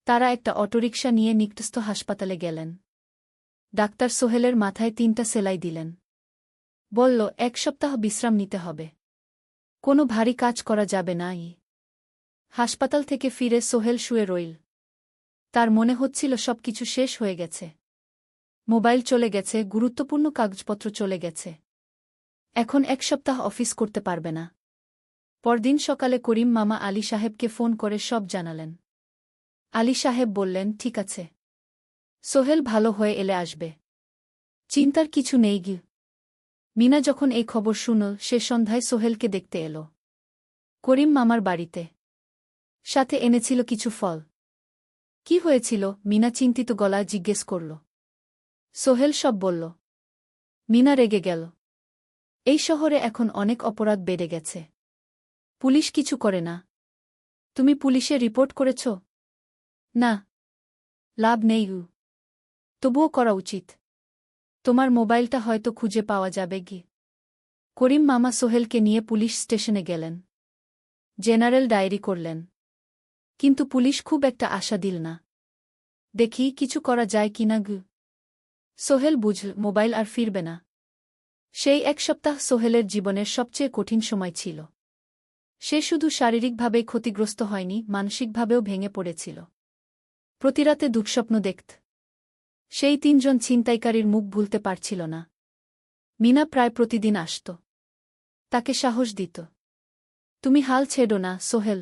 তারা একটা অটোরিকশা নিয়ে নিকটস্থ হাসপাতালে গেলেন। ডাক্তার সোহেলের মাথায় 3টা সেলাই দিলেন। বলল, 1 সপ্তাহ বিশ্রাম নিতে হবে। কোনো ভারী কাজ করা যাবে না। হাসপাতাল থেকে ফিরে সোহেল শুয়ে রইল। তার মনে হচ্ছিল সবকিছু শেষ হয়ে গেছে। মোবাইল চলে গেছে, গুরুত্বপূর্ণ কাগজপত্র চলে গেছে। এখন 1 সপ্তাহ অফিস করতে পারবে না। পরদিন সকালে করিম মামা আলী সাহেবকে ফোন করে সব জানালেন। আলী সাহেব বললেন, ঠিক আছে, সোহেল ভালো হয়ে এলে আসবে, চিন্তার কিছু নেই গি। মিনা যখন এই খবর শুনল, সে সন্ধ্যায় সোহেলকে দেখতে এল করিম মামার বাড়িতে। সাথে এনেছিল কিছু ফল। কি হয়েছিল? মিনা চিন্তিত গলায় জিজ্ঞেস করল। সোহেল সব বলল। মিনা রেগে গেল। এই শহরে এখন অনেক অপরাধ বেড়ে গেছে। পুলিশ কিছু করে না। তুমি পুলিশে রিপোর্ট করেছ? না, লাভ নেই। তবুও করা উচিত। তোমার মোবাইলটা হয়তো খুঁজে পাওয়া যাবে গি। করিম মামা সোহেলকে নিয়ে পুলিশ স্টেশনে গেলেন। জেনারেল ডায়েরি করলেন। কিন্তু পুলিশ খুব একটা আশা দিল না। দেখি কিছু করা যায় কিনা গু। সোহেল বুঝল মোবাইল আর ফিরবে না। সেই 1 সপ্তাহ সোহেলের জীবনের সবচেয়ে কঠিন সময় ছিল। সে শুধু শারীরিকভাবেই ক্ষতিগ্রস্ত হয়নি, মানসিকভাবেও ভেঙে পড়েছিল। প্রতিরাতে দুঃস্বপ্ন দেখত। সেই 3 জন ছিনতাইকারীর মুখ ভুলতে পারছিল না। মিনা প্রায় প্রতিদিন আসত। তাকে সাহস দিত। তুমি হাল ছেড়ো না সোহেল।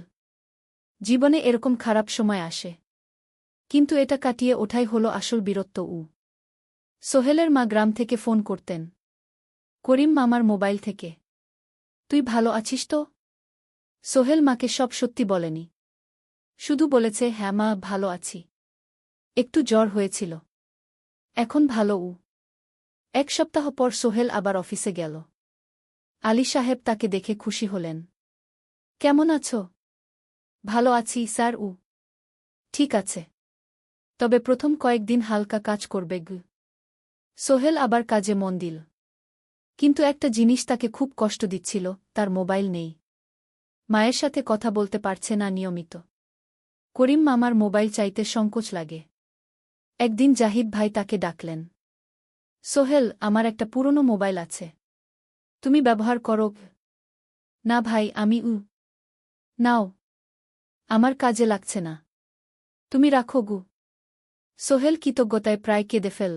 জীবনে এরকম খারাপ সময় আসে। কিন্তু এটা কাটিয়ে ওঠাই হলো আসল বীরত্ব। সোহেলের মা গ্রাম থেকে ফোন করতেন। করিম মামার মোবাইল থেকে। তুই ভালো আছিস তো? সোহেল মাকে সব সত্যি বলেনি। শুধু বলেছে, হ্যাঁ মা, ভালো আছি। একটু জ্বর হয়েছিল। এখন ভালো। 1 সপ্তাহ পর সোহেল আবার অফিসে গেল। আলী সাহেব তাকে দেখে খুশি হলেন। কেমন আছো? ভালো আছি স্যার। ঠিক আছে, তবে প্রথম কয়েকদিন হালকা কাজ করবে গু। সোহেল আবার কাজে মন দিল। কিন্তু একটা জিনিস তাকে খুব কষ্ট দিচ্ছিল, তার মোবাইল নেই। মায়ের সাথে কথা বলতে পারছে না নিয়মিত। করিম মামার মোবাইল চাইতে সংকোচ লাগে। একদিন জাহিদ ভাই তাকে ডাকলেন। সোহেল, আমার একটা পুরনো মোবাইল আছে, তুমি ব্যবহার করো? না ভাই, আমি নাও, আমার কাজে লাগছে না, তুমি রাখো গু। সোহেল কৃতজ্ঞতায় প্রায় কেঁদে ফেল।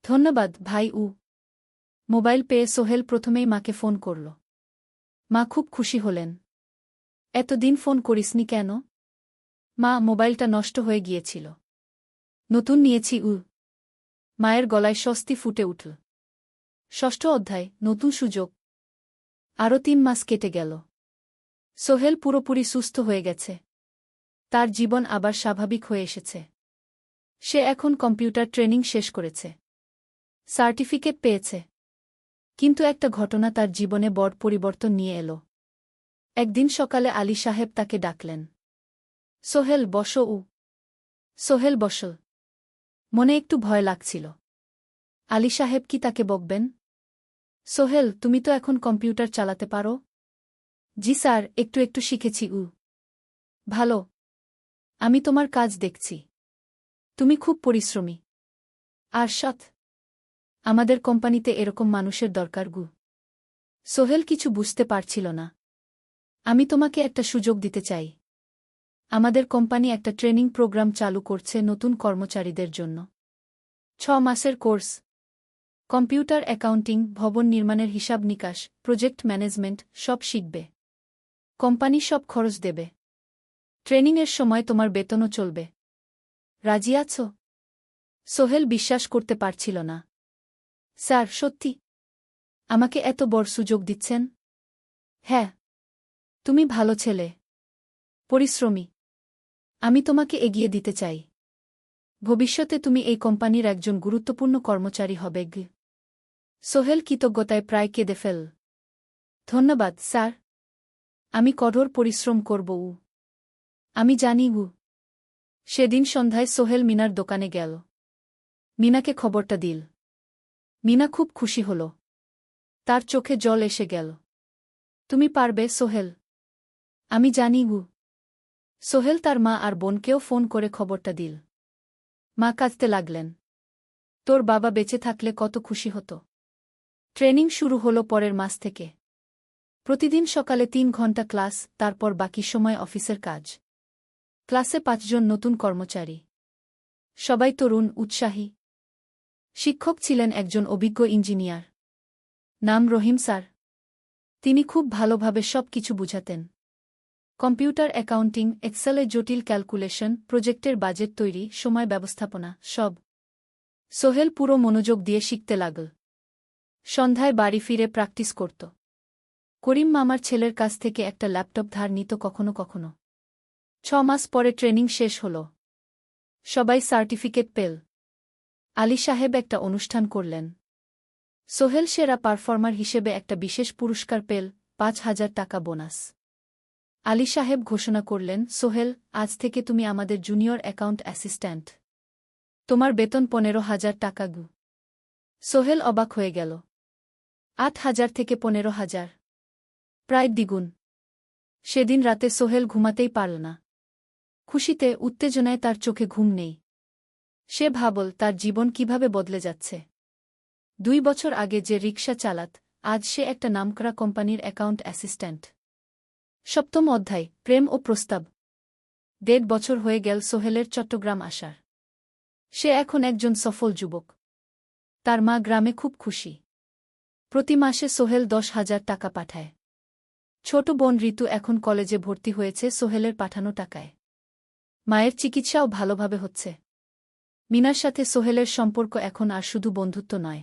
ধন্যবাদ ভাই। মোবাইল পেয়ে সোহেল প্রথমেই মাকে ফোন করল। মা খুব খুশি হলেন। এতদিন ফোন করিসনি কেন? মা, মোবাইলটা নষ্ট হয়ে গিয়েছিল, নতুন নিয়েছি। মায়ের গলায় স্বস্তি ফুটে উঠল। ষষ্ঠ অধ্যায়, নতুন সুযোগ। আরও 3 মাস কেটে গেল। সোহেল পুরোপুরি সুস্থ হয়ে গেছে। তার জীবন আবার স্বাভাবিক হয়ে এসেছে। সে এখন কম্পিউটার ট্রেনিং শেষ করেছে, সার্টিফিকেট পেয়েছে। কিন্তু একটা ঘটনা তার জীবনে বড় পরিবর্তন নিয়ে এলো। একদিন সকালে আলী সাহেব তাকে ডাকলেন। সোহেল, বসো। সোহেল বসল। মনে একটু ভয় লাগছিল। আলী সাহেব কি তাকে বকবেন? সোহেল, তুমি তো এখন কম্পিউটার চালাতে পারো? জি স্যার, একটু একটু শিখেছি। ভালো, আমি তোমার কাজ দেখছি। তুমি খুব পরিশ্রমী আর সৎ। আমাদের কোম্পানিতে এরকম মানুষের দরকার। সোহেল কিছু বুঝতে পারছিল না। আমি তোমাকে একটা সুযোগ দিতে চাই। আমাদের কোম্পানি একটা ট্রেনিং প্রোগ্রাম চালু করছে নতুন কর্মচারীদের জন্য। 6 মাসের কোর্স। কম্পিউটার, অ্যাকাউন্টিং, ভবন নির্মাণের হিসাব নিকাশ, প্রজেক্ট ম্যানেজমেন্ট সব শিখবে। কোম্পানি সব খরচ দেবে। ট্রেনিংয়ের সময় তোমার বেতনও চলবে। রাজি আছো? সোহেল বিশ্বাস করতে পারছিল না। স্যার, সত্যি? আমাকে এত বড় সুযোগ দিচ্ছেন? হ্যাঁ। তুমি ভালো ছেলে, পরিশ্রমী। আমি তোমাকে এগিয়ে দিতে চাই। ভবিষ্যতে তুমি এই কোম্পানির একজন গুরুত্বপূর্ণ কর্মচারী হবে। সোহেল কৃতজ্ঞতায় প্রায় কেঁদে ফেল। ধন্যবাদ স্যার, আমি কঠোর পরিশ্রম করব। আমি জানি। সেদিন সন্ধ্যায় সোহেল মিনার দোকানে গেল। মিনাকে খবরটা দিল। মিনা খুব খুশি হল। তার চোখে জল এসে গেল। তুমি পারবে সোহেল, আমি জানি। সোহেল তার মা আর বোনকেও ফোন করে খবরটা দিল। মা কাঁদতে লাগলেন। তোর বাবা বেঁচে থাকলে কত খুশি হতো। ট্রেনিং শুরু হলো পরের মাস থেকে। প্রতিদিন সকালে 3 ঘন্টা ক্লাস, তারপর বাকি সময় অফিসের কাজ। ক্লাসে 5 জন নতুন কর্মচারী। সবাই তরুণ, উৎসাহী। শিক্ষক ছিলেন একজন অভিজ্ঞ ইঞ্জিনিয়ার। নাম রহিম স্যার। তিনি খুব ভালোভাবে সব কিছু বুঝাতেন। কম্পিউটার, অ্যাকাউন্টিং, এক্সেলে জটিল ক্যালকুলেশন, প্রজেক্টের বাজেট তৈরি, সময় ব্যবস্থাপনা সব। সোহেল পুরো মনোযোগ দিয়ে শিখতে লাগল। সন্ধ্যায় বাড়ি ফিরে প্র্যাকটিস করত। করিম মামার ছেলের কাছ থেকে একটা ল্যাপটপ ধার নিত কখনো কখনো। 6 মাস পরে ট্রেনিং শেষ হল। সবাই সার্টিফিকেট পেল। আলী সাহেব একটা অনুষ্ঠান করলেন। সোহেল সেরা পারফর্মার হিসেবে একটা বিশেষ পুরস্কার পেল, 5,000 টাকা বোনাস। আলী সাহেব ঘোষণা করলেন, সোহেল, আজ থেকে তুমি আমাদের জুনিয়র অ্যাকাউন্ট অ্যাসিস্ট্যান্ট। তোমার বেতন 15,000 টাকা। সোহেল অবাক হয়ে গেল। 8,000 থেকে 15,000, প্রায় দ্বিগুণ। সেদিন রাতে সোহেল ঘুমাতেই পারল না। খুশিতে, উত্তেজনায় তার চোখে ঘুম নেই। সে ভাবল তার জীবন কিভাবে বদলে যাচ্ছে। 2 বছর আগে যে রিকশা চালাত, আজ সে একটা নামকরা কোম্পানির অ্যাকাউন্ট অ্যাসিস্ট্যান্ট। 7ম অধ্যায়, প্রেম ও প্রস্তাব। 1.5 বছর হয়ে গেল সোহেলের চট্টগ্রাম আসার। সে এখন একজন সফল যুবক। তার মা গ্রামে খুব খুশি। প্রতি মাসে সোহেল 10,000 টাকা পাঠায়। ছোট বোন ঋতু এখন কলেজে ভর্তি হয়েছে সোহেলের পাঠানো টাকায়। মায়ের চিকিৎসাও ভালোভাবে হচ্ছে। মিনার সাথে সোহেলের সম্পর্ক এখন আর শুধু বন্ধুত্ব নয়।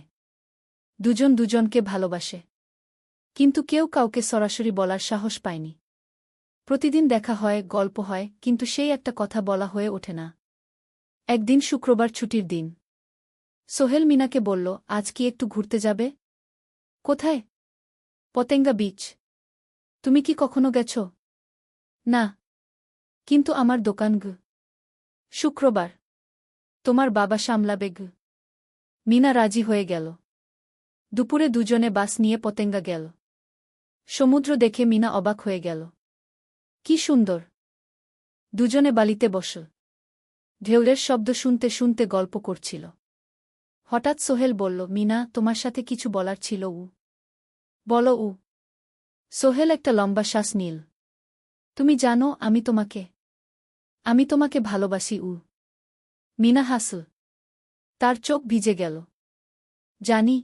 দুজন দুজনকে ভালোবাসে। কিন্তু কেউ কাউকে সরাসরি বলার সাহস পায়নি। প্রতিদিন দেখা হয়, গল্প হয়, কিন্তু সেই একটা কথা বলা হয়ে ওঠে না। একদিন শুক্রবার ছুটির দিন। সোহেল মিনাকে বলল, আজ কি একটু ঘুরতে যাবে? কোথায়? পতেঙ্গা বিচ। তুমি কি কখনো গেছ? না। কিন্তু আমার দোকান। শুক্রবার। তোমার বাবা সামলাবে। মিনা রাজি হয়ে গেল। দুপুরে দুজনে বাস নিয়ে পতেঙ্গা গেল। সমুদ্র দেখে মিনা অবাক হয়ে গেল। কি সুন্দর! দুজনে বালিতে বসল। ঢেউয়ের শব্দ শুনতে শুনতে গল্প করছিল। হঠাৎ সোহেল বলল, মিনা, তোমার সাথে কিছু বলার ছিল। বলো। সোহেল একটা লম্বা শ্বাস নিল। তুমি জানো আমি তোমাকে ভালোবাসি। মিনা হাসল। তার চোখ ভিজে গেল। জানি।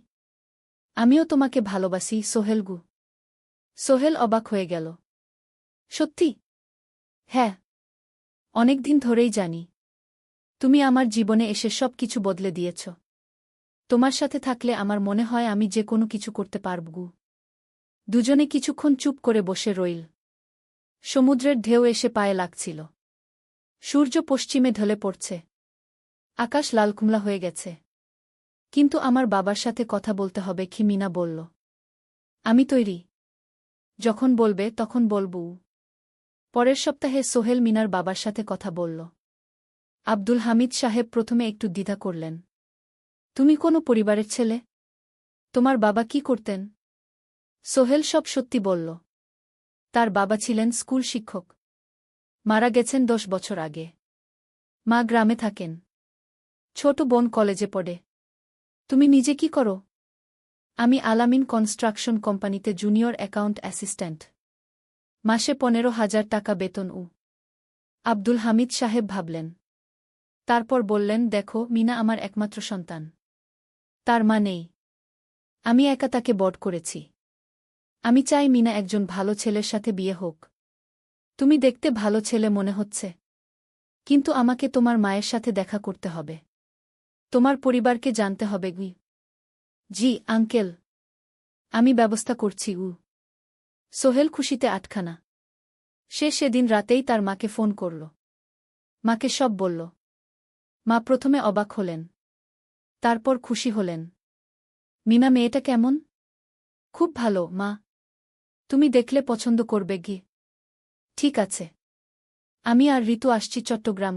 আমিও তোমাকে ভালোবাসি সোহেল। সোহেল অবাক হয়ে গেল। সত্যি? হ্যাঁ। অনেকদিন ধরেই জানি। তুমি আমার জীবনে এসে সব কিছু বদলে দিয়েছ। তোমার সাথে থাকলে আমার মনে হয় আমি যে কোনো কিছু করতে পারব। দুজনে কিছুক্ষণ চুপ করে বসে রইল। সমুদ্রের ঢেউ এসে পায়ে লাগছিল। সূর্য পশ্চিমে ঢলে পড়ছে। আকাশ লালকুমলা হয়ে গেছে। কিন্তু আমার বাবার সাথে কথা বলতে হবে কি? মিনা বলল। আমি তৈরি। যখন বলবে তখন বলবো। পরের সপ্তাহে সোহেল মিনার বাবার সাথে কথা বলল। আব্দুল হামিদ সাহেব প্রথমে একটু দ্বিধা করলেন। তুমি কোনো পরিবারের ছেলে? তোমার বাবা কি করতেন? সোহেল সব সত্যি বলল। তার বাবা ছিলেন স্কুল শিক্ষক। মারা গেছেন 10 বছর আগে। মা গ্রামে থাকেন। ছোট বোন কলেজে পড়ে। তুমি নিজে কি করো? আমি আলামিন কনস্ট্রাকশন কোম্পানিতে জুনিয়র অ্যাকাউন্ট অ্যাসিস্ট্যান্ট। মাসে 15,000 টাকা বেতন। আব্দুল হামিদ সাহেব ভাবলেন। তারপর বললেন, দেখো মিনা আমার একমাত্র সন্তান। তার মা নেই। আমি একা তাকে বড় করেছি। আমি চাই মিনা একজন ভালো ছেলের সাথে বিয়ে হোক। তুমি দেখতে ভালো ছেলে মনে হচ্ছে। কিন্তু আমাকে তোমার মায়ের সাথে দেখা করতে হবে। তোমার পরিবারকে জানতে হবে। জি আঙ্কেল। আমি ব্যবস্থা করছি। সোহেল খুশিতে আটখানা। সে সেদিন রাতেই তার মাকে ফোন করল। মাকে সব বলল। মা প্রথমে অবাক হলেন। তারপর খুশি হলেন। মিনা মেয়েটা কেমন? খুব ভালো মা। তুমি দেখলে পছন্দ করবে। ঠিক আছে। আমি আর ঋতু আসছি চট্টগ্রাম।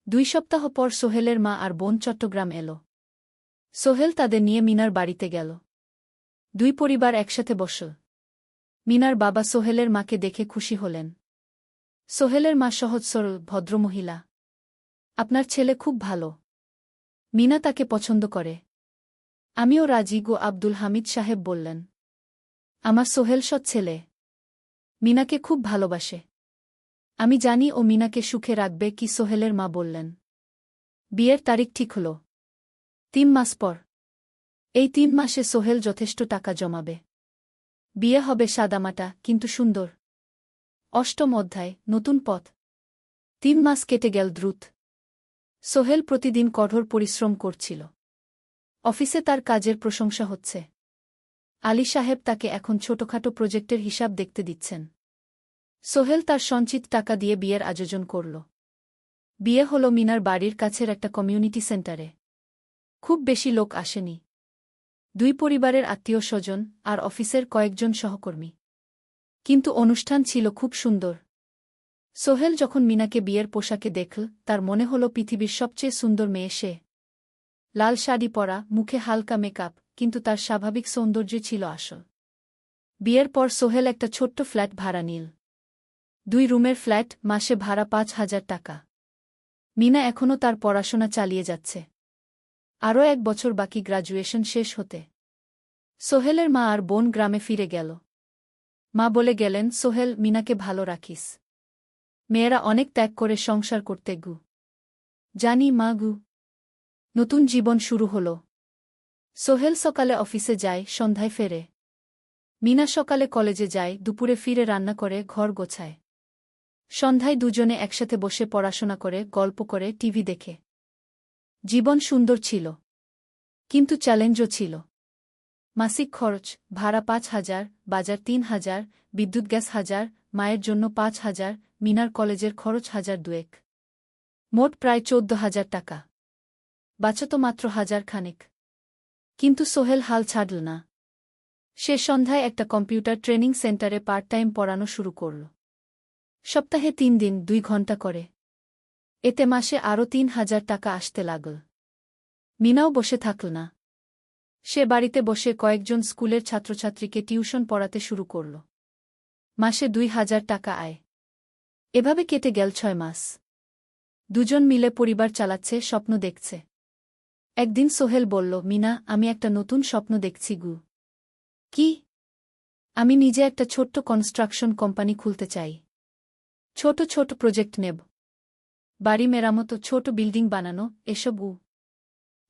2 সপ্তাহ পর সোহেলের মা আর বোন চট্টগ্রাম এলো। সোহেল তাদের নিয়ে মিনার বাড়িতে গেল। 2 পরিবার একসাথে বসল। মিনার বাবা সোহেলের মাকে দেখে খুশি হলেন। সোহেলের মা সহজ সরল ভদ্রমহিলা। আপনার ছেলে খুব ভালো। মিনা তাকে পছন্দ করে। আমিও রাজি। আব্দুল হামিদ সাহেব বললেন। আমার সোহেল সৎ ছেলে। মিনাকে খুব ভালোবাসে। আমি জানি ও মিনাকে সুখে রাখবে। কি? সোহেলের মা বললেন। বিয়ের তারিখ ঠিক হল 3 মাস পর। এই 3 মাসে সোহেল যথেষ্ট টাকা জমাবে। বিয়ে হবে সাদামাটা কিন্তু সুন্দর। 8ম অধ্যায়, নতুন পথ। 3 মাস কেটে গেল দ্রুত। সোহেল প্রতিদিন কঠোর পরিশ্রম করছিল। অফিসে তার কাজের প্রশংসা হচ্ছে। আলী সাহেব তাকে এখন ছোটখাটো প্রজেক্টের হিসাব দেখতে দিচ্ছেন। সোহেল তার সঞ্চিত টাকা দিয়ে বিয়ের আয়োজন করল। বিয়ে হল মিনার বাড়ির কাছের একটা কমিউনিটি সেন্টারে। খুব বেশি লোক আসেনি। 2 পরিবারের আত্মীয় স্বজন আর অফিসের কয়েকজন সহকর্মী। কিন্তু অনুষ্ঠান ছিল খুব সুন্দর। সোহেল যখন মিনাকে বিয়ের পোশাকে দেখল, তার মনে হল পৃথিবীর সবচেয়ে সুন্দর মেয়ে সে। লাল শাড়ি পরা, মুখে হালকা মেকআপ, কিন্তু তার স্বাভাবিক সৌন্দর্য ছিল আসল। বিয়ের পর সোহেল একটা ছোট্ট ফ্ল্যাট ভাড়া নিল। 2 রুমের ফ্ল্যাট, মাসে ভাড়া 5,000 টাকা। মিনা এখনও তার পড়াশোনা চালিয়ে যাচ্ছে। আরও 1 বছর বাকি গ্র্যাজুয়েশন শেষ হতে। সোহেলের মা আর বোন গ্রামে ফিরে গেল। মা বলে গেলেন, সোহেল, মিনাকে ভালো রাখিস। মেয়েরা অনেক ত্যাগ করে সংসার করতে। জানি মা। নতুন জীবন শুরু হল। সোহেল সকালে অফিসে যায়, সন্ধ্যায় ফেরে। মিনা সকালে কলেজে যায়, দুপুরে ফিরে রান্না করে, ঘর গোছায়। সন্ধ্যায় দুজনে একসাথে বসে পড়াশোনা করে, গল্প করে, টিভি দেখে। জীবন সুন্দর ছিল। কিন্তু চ্যালেঞ্জও ছিল। মাসিক খরচ, ভাড়া 5,000, বাজার 3,000, বিদ্যুৎ গ্যাস 1,000, মায়ের জন্য 5,000, মিনার কলেজের খরচ 1,200। মোট প্রায় 14,000 টাকা। বাঁচত মাত্র 1,000 খানেক। কিন্তু সোহেল হাল ছাড়ল না। সে সন্ধ্যায় একটা কম্পিউটার ট্রেনিং সেন্টারে পার্ট টাইম পড়ানো শুরু করল। সপ্তাহে 3 দিন 2 ঘন্টা করে। এতে মাসে আরও 3,000 টাকা আসতে লাগল। মিনাও বসে থাকল না। সে বাড়িতে বসে কয়েকজন স্কুলের ছাত্রছাত্রীকে টিউশন পড়াতে শুরু করল। মাসে ২,০০০ টাকা আয়। এভাবে কেটে গেল ৬ মাস। দুজন মিলে পরিবার চালাচ্ছে, স্বপ্ন দেখছে। একদিন সোহেল বলল, মিনা, আমি একটা নতুন স্বপ্ন দেখছি গু। কি? আমি নিজে একটা ছোট্ট কনস্ট্রাকশন কোম্পানি খুলতে চাই। ছোট ছোট প্রজেক্ট নেব। বাড়ি মেরামত, ছোট বিল্ডিং বানানো, এসব।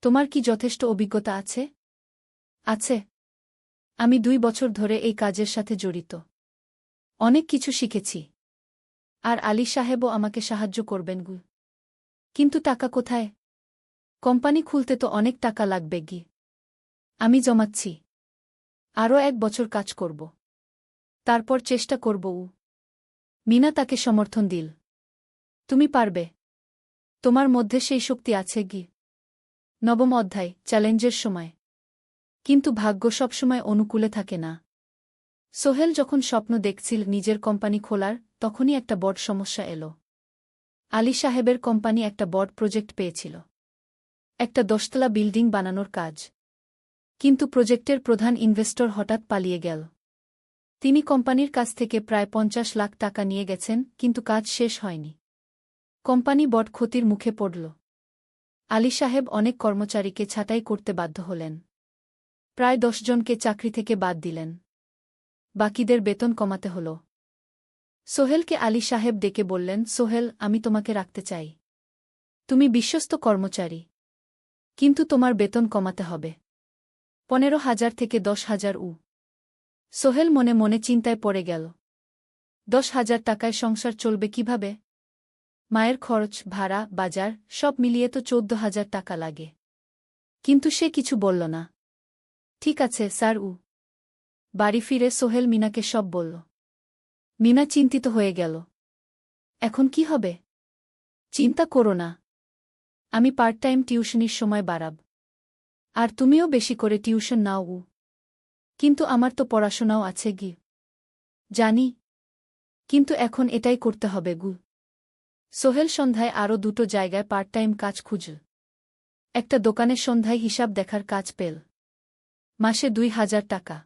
তোমার কি যথেষ্ট অভিজ্ঞতা আছে? আছে। আমি ২ বছর ধরে এই কাজের সাথে জড়িত। অনেক কিছু শিখেছি। আর আলী সাহেবও আমাকে সাহায্য করবেন গু। কিন্তু টাকা কোথায়? কোম্পানি খুলতে তো অনেক টাকা লাগবে গি। আমি জমাচ্ছি। আরও ১ বছর কাজ করব। তারপর চেষ্টা করব। মিনা তাকে সমর্থন দিল। তুমি পারবে। তোমার মধ্যে সেই শক্তি আছে গি। নবম অধ্যায়, চ্যালেঞ্জের সময়। কিন্তু ভাগ্য সবসময় অনুকূলে থাকে না। সোহেল যখন স্বপ্ন দেখছিল নিজের কোম্পানি খোলার, তখনই একটা বড় সমস্যা এলো। আলী সাহেবের কোম্পানি একটা বড় প্রজেক্ট পেয়েছিল। একটা ১০তলা বিল্ডিং বানানোর কাজ। কিন্তু প্রজেক্টের প্রধান ইনভেস্টর হঠাৎ পালিয়ে গেল। তিনি কোম্পানির কাছ থেকে প্রায় ৫০ লাখ টাকা নিয়ে গেছেন, কিন্তু কাজ শেষ হয়নি। কোম্পানি বড় ক্ষতির মুখে পড়ল। আলী সাহেব অনেক কর্মচারীকে ছাঁটাই করতে বাধ্য হলেন। প্রায় ১০ জনকে চাকরি থেকে বাদ দিলেন। বাকিদের বেতন কমাতে হল। সোহেলকে আলী সাহেব ডেকে বললেন, সোহেল, আমি তোমাকে রাখতে চাই। তুমি বিশ্বস্ত কর্মচারী। কিন্তু তোমার বেতন কমাতে হবে। ১৫,০০০ থেকে ১০,০০০। সোহেল মনে মনে চিন্তায় পড়ে গেল। ১০,০০০ টাকায় সংসার চলবে কিভাবে? মায়ের খরচ, ভাড়া, বাজার সব মিলিয়ে তো ১৪,০০০ টাকা লাগে। কিন্তু সে কিছু বলল না। ঠিক আছে স্যার। বাড়ি ফিরে সোহেল মিনাকে সব বলল। মিনা চিন্তিত হয়ে গেল। এখন কি হবে? চিন্তা করো না। আমি পার্ট টাইম টিউশনির সময় বাড়াব। আর তুমিও বেশি করে টিউশন নাও। কিন্তু আমার তো পড়াশোনাও আছে গি। জানি। কিন্তু এখন এটাই করতে হবে গু। সোহেল সন্ধ্যায় আরও ২টো জায়গায় পার্ট টাইম কাজ খুঁজল। একটা দোকানে সন্ধ্যায় হিসাব দেখার কাজ পেল। মাসে ২,০০০ টাকা।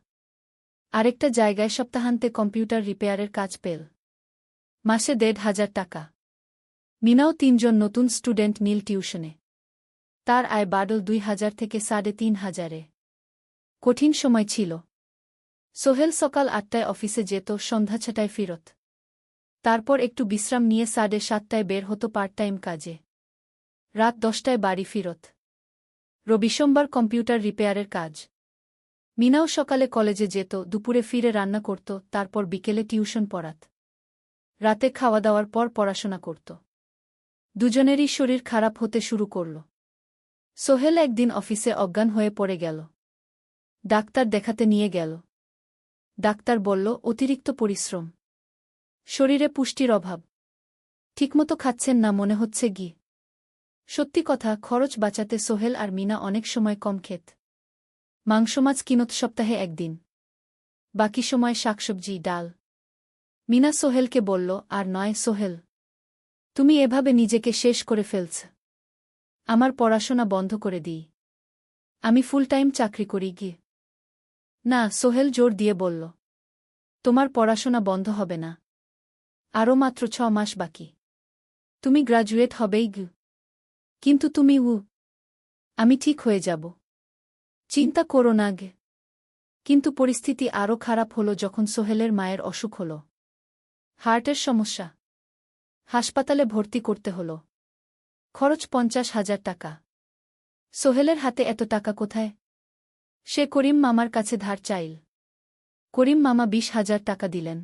আরেকটা জায়গায় সপ্তাহান্তে কম্পিউটার রিপেয়ারের কাজ পেল। মাসে ১,৫০০ টাকা। মিনাও ৩ জন নতুন স্টুডেন্ট নিল টিউশনে। তার আয় বাড়ল ২,০০০ থেকে ৩,৫০০। কঠিন সময় ছিল। সোহেল সকাল ৮টায় অফিসে যেত, সন্ধ্যা ৬টায় ফিরত। তারপর একটু বিশ্রাম নিয়ে ৭:৩০টায় বের হতো পার্ট টাইম কাজে। রাত ১০টায় বাড়ি ফিরত। রবি সোমবার কম্পিউটার রিপেয়ারের কাজ। মিনাও সকালে কলেজে যেত, দুপুরে ফিরে রান্না করত, তারপর বিকেলে টিউশন পড়াত। রাতে খাওয়া দাওয়ার পর পড়াশোনা করত। দুজনেরই শরীর খারাপ হতে শুরু করল। সোহেল একদিন অফিসে অজ্ঞান হয়ে পড়ে গেল। ডাক্তার দেখাতে নিয়ে গেল। ডাক্তার বলল, অতিরিক্ত পরিশ্রম। শরীরে পুষ্টির অভাব। ঠিকমতো খাচ্ছেন না মনে হচ্ছে গি। সত্যি কথা, খরচ বাঁচাতে সোহেল আর মিনা অনেক সময় কম খেত। মাংস মাছ কিনত সপ্তাহে একদিন। বাকি সময় শাকসবজি, ডাল। মিনা সোহেলকে বলল, আর নয় সোহেল। তুমি এভাবে নিজেকে শেষ করে ফেলছ। আমার পড়াশোনা বন্ধ করে দিই। আমি ফুল টাইম চাকরি করি গি। না, সোহেল জোর দিয়ে বলল। তোমার পড়াশোনা বন্ধ হবে না। আরও মাত্র ৬ মাস বাকি। তুমি গ্রাজুয়েট হবেই গি। কিন্তু তুমি। আমি ঠিক হয়ে যাব। চিন্তা করো না গে। কিন্তু পরিস্থিতি আরও খারাপ হলো যখন সোহেলের মায়ের অসুখ হল। হার্টের সমস্যা। হাসপাতালে ভর্তি করতে হল। খরচ ৫০,০০০ টাকা। সোহেলের হাতে এত টাকা কোথায়? সে করিম মামার কাছে ধার চাইল। করিম মামা ২০,০০০ টাকা দিলেন।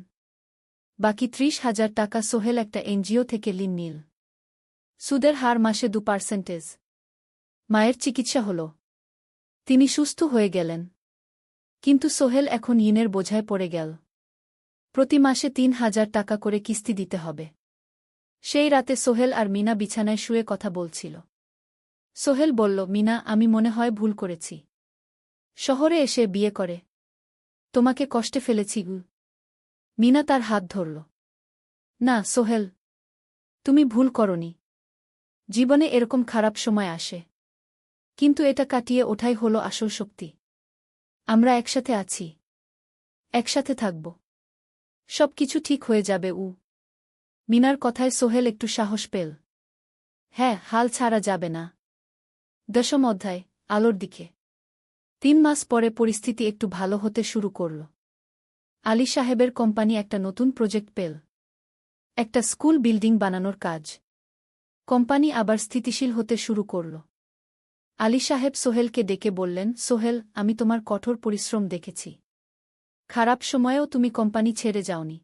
বাকি ৩০,০০০ টাকা সোহেল একটা এনজিও থেকে ঋণ নিল। সুদের হার মাসে ২%। মায়ের চিকিৎসা হল। তিনি সুস্থ হয়ে গেলেন। কিন্তু সোহেল এখন ঋণের বোঝায় পড়ে গেল। প্রতি মাসে ৩,০০০ টাকা করে কিস্তি দিতে হবে। সেই রাতে সোহেল আর মিনা বিছানায় শুয়ে কথা বলছিল। সোহেল বলল, মিনা, আমি মনে হয় ভুল করেছি। শহরে এসে বিয়ে করে তোমাকে কষ্টে ফেলেছি গু। মিনা তার হাত ধরল। না সোহেল, তুমি ভুল করনি। জীবনে এরকম খারাপ সময় আসে। কিন্তু এটা কাটিয়ে ওঠাই হলো আসল শক্তি। আমরা একসাথে আছি। একসাথে থাকব। সবকিছু ঠিক হয়ে যাবে। মিনার কথায় সোহেল একটু সাহস পেল। হ্যাঁ, হাল ছাড়া যাবে না। 10ম অধ্যায়, আলোর দিকে। 3 মাস পরে পরিস্থিতি একটু ভালো হতে শুরু করল। আলী সাহেবের কোম্পানি একটা নতুন প্রজেক্ট পেল। একটা স্কুল বিল্ডিং বানানোর কাজ। কোম্পানি আবার স্থিতিশীল হতে শুরু করল। আলী সাহেব সোহেলকে ডেকে বললেন, সোহেল, আমি তোমার কঠোর পরিশ্রম দেখেছি। খারাপ সময়েও তুমি কোম্পানি ছেড়ে যাওনি।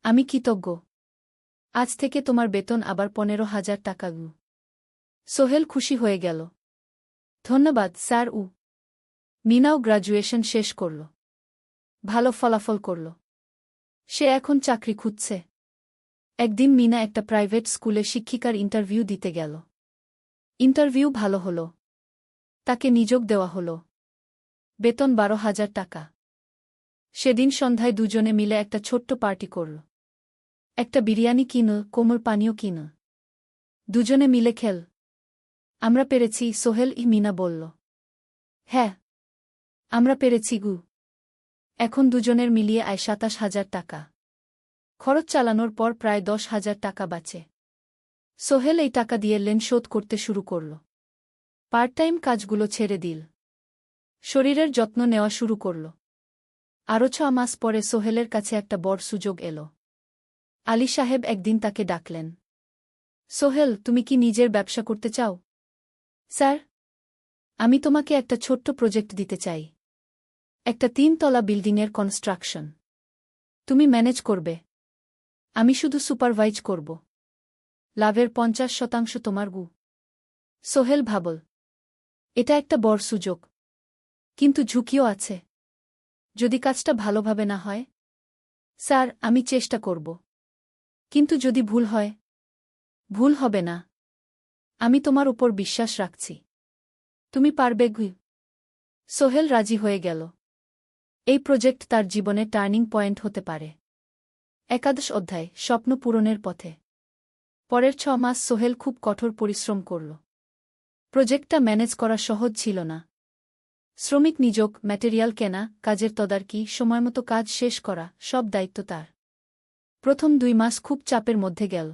আমি কৃতজ্ঞ। আজ থেকে তোমার বেতন আবার 15,000 টাকা। সোহেল খুশি হয়ে গেল। ধন্যবাদ স্যার। মিনাও গ্র্যাজুয়েশন শেষ করল। ভালো ফলাফল করল। সে এখন চাকরি খুঁজছে। একদিন মিনা একটা প্রাইভেট স্কুলে শিক্ষিকার ইন্টারভিউ দিতে গেল। ইন্টারভিউ ভালো হল। তাকে নিযোগ দেওয়া হল। বেতন 12,000 টাকা। সেদিন সন্ধ্যায় দুজনে মিলে একটা ছোট্ট পার্টি করল। একটা বিরিয়ানি কিনল, কোমল পানীয় কিনল। দুজনে মিলে খেল। আমরা পেরেছি, সোহেল মিনা বলল। হ্যাঁ, আমরা পেরেছি। এখন দুজনের মিলিয়ে আয় 27,000 টাকা। খরচ চালানোর পর প্রায় 10,000 টাকা বাঁচে। সোহেল এই টাকা দিয়ে লোন শোধ করতে শুরু করল। পার্ট টাইম কাজগুলো ছেড়ে দিল। শরীরের যত্ন নেওয়া শুরু করল। আরও 6 মাস পরে সোহেলের কাছে একটা বড় সুযোগ এল। আলী সাহেব একদিন তাকে ডাকলেন। সোহেল, তুমি কি নিজের ব্যবসা করতে চাও? স্যার, আমি তোমাকে একটা ছোট্ট প্রজেক্ট দিতে চাই। একটা 3 তলা বিল্ডিংয়ের কনস্ট্রাকশন। তুমি ম্যানেজ করবে। আমি শুধু সুপারভাইজ করব। লাভের 50% তোমার। সোহেল ভাবল, এটা একটা বড় সুযোগ। কিন্তু ঝুঁকিও আছে। যদি কাজটা ভালোভাবে না হয়? স্যার, আমি চেষ্টা করব। কিন্তু যদি ভুল হয়? ভুল হবে না। আমি তোমার উপর বিশ্বাস রাখছি। তুমি পারবে। সোহেল রাজি হয়ে গেল। এই প্রজেক্ট তার জীবনে টার্নিং পয়েন্ট হতে পারে। 11 অধ্যায়, স্বপ্ন পূরণের পথে। পরের 6 মাস সোহেল খুব কঠোর পরিশ্রম করল। প্রজেক্টটা ম্যানেজ করা সহজ ছিল না। শ্রমিক নিযোগ, ম্যাটেরিয়াল কেনা, কাজের তদারকি, সময়মতো কাজ শেষ করা, সব দায়িত্ব তার। প্রথম 2 মাস খুব চাপের মধ্যে গেল।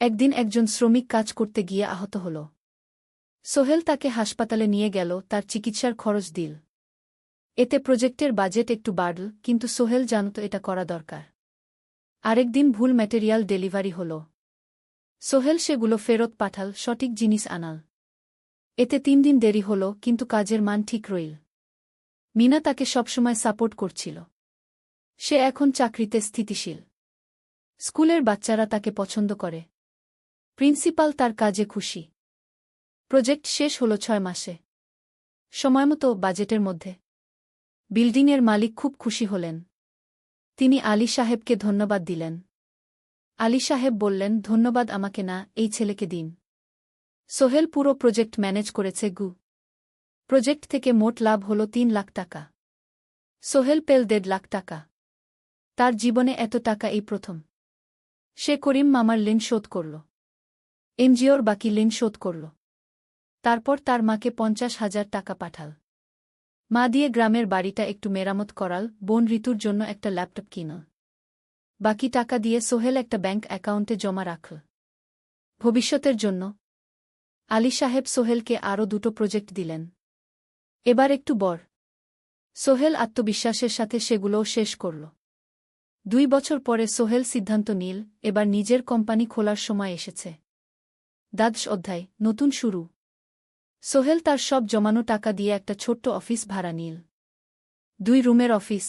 একদিন একজন শ্রমিক কাজ করতে গিয়ে আহত হল। সোহেল তাকে হাসপাতালে নিয়ে গেল, তার চিকিৎসার খরচ দিল। এতে প্রজেক্টের বাজেট একটু বাড়ল, কিন্তু সোহেল জানত এটা করা দরকার। আরেকদিন ভুল ম্যাটেরিয়াল ডেলিভারি হল। সোহেল সেগুলো ফেরত পাঠাল, সঠিক জিনিস আনাল। এতে 3 দিন দেরি হল, কিন্তু কাজের মান ঠিক রইল। মিনা তাকে সবসময় সাপোর্ট করছিল। সে এখন চাকরিতে স্থিতিশীল। স্কুলের বাচ্চারা তাকে পছন্দ করে। প্রিন্সিপাল তার কাজে খুশি। প্রজেক্ট শেষ হল 6 মাসে। সময়মতো, বাজেটের মধ্যে। বিল্ডিংয়ের মালিক খুব খুশি হলেন। তিনি আলী সাহেবকে ধন্যবাদ দিলেন। আলী সাহেব বললেন, ধন্যবাদ আমাকে না, এই ছেলেকে দিন। সোহেল পুরো প্রজেক্ট ম্যানেজ করেছে। প্রজেক্ট থেকে মোট লাভ হল 3 লাখ টাকা। সোহেল পেল 1.5 লাখ টাকা। তার জীবনে এত টাকা এই প্রথম। সে করিম মামার ঋণ শোধ করল। এনজিওর বাকি ঋণ শোধ করল। তারপর তার মাকে 50,000 টাকা পাঠাল। মা দিয়ে গ্রামের বাড়িটা একটু মেরামত করাল, বোন ঋতুর জন্য একটা ল্যাপটপ কিনল। বাকি টাকা দিয়ে সোহেল একটা ব্যাংক অ্যাকাউন্টে জমা রাখল। ভবিষ্যতের জন্য। আলী সাহেব সোহেলকে আরও 2টো প্রজেক্ট দিলেন। এবার একটু বড়। সোহেল আত্মবিশ্বাসের সাথে সেগুলোও শেষ করল। 2 বছর পরে সোহেল সিদ্ধান্ত নিল, এবার নিজের কোম্পানি খোলার সময় এসেছে। 10 অধ্যায়, নতুন শুরু। সোহেল তার সব জমানো টাকা দিয়ে একটা ছোট্ট অফিস ভাড়া নিল। 2 রুমের অফিস।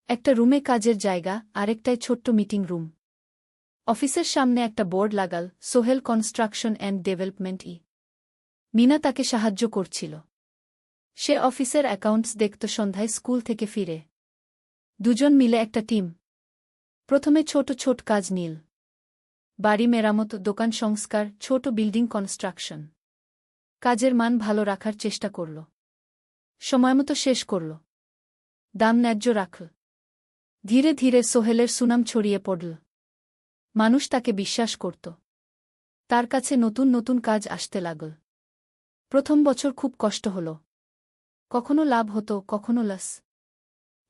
একটা রুমে কাজের জায়গা, আরেকটায় ছোট্ট মিটিং রুম। অফিসের সামনে একটা বোর্ড লাগাল, Sohel construction and development. Meena তাকে সাহায্য করছিল। সে অফিসের অ্যাকাউন্টস দেখত সন্ধ্যায় স্কুল থেকে ফিরে। দুজন মিলে একটা টিম। প্রথমে ছোট ছোট কাজ নিল। বাড়ি মেরামত, দোকান সংস্কার, ছোট বিল্ডিং কনস্ট্রাকশন। কাজের মান ভালো রাখার চেষ্টা করল। সময়মতো শেষ করল। দাম ন্যায্য রাখল। ধীরে ধীরে সোহেলের সুনাম ছড়িয়ে পড়ল। মানুষ তাকে বিশ্বাস করত। তার কাছে নতুন নতুন কাজ আসতে লাগল। প্রথম বছর খুব কষ্ট হল। কখনো লাভ হতো, কখনো লস।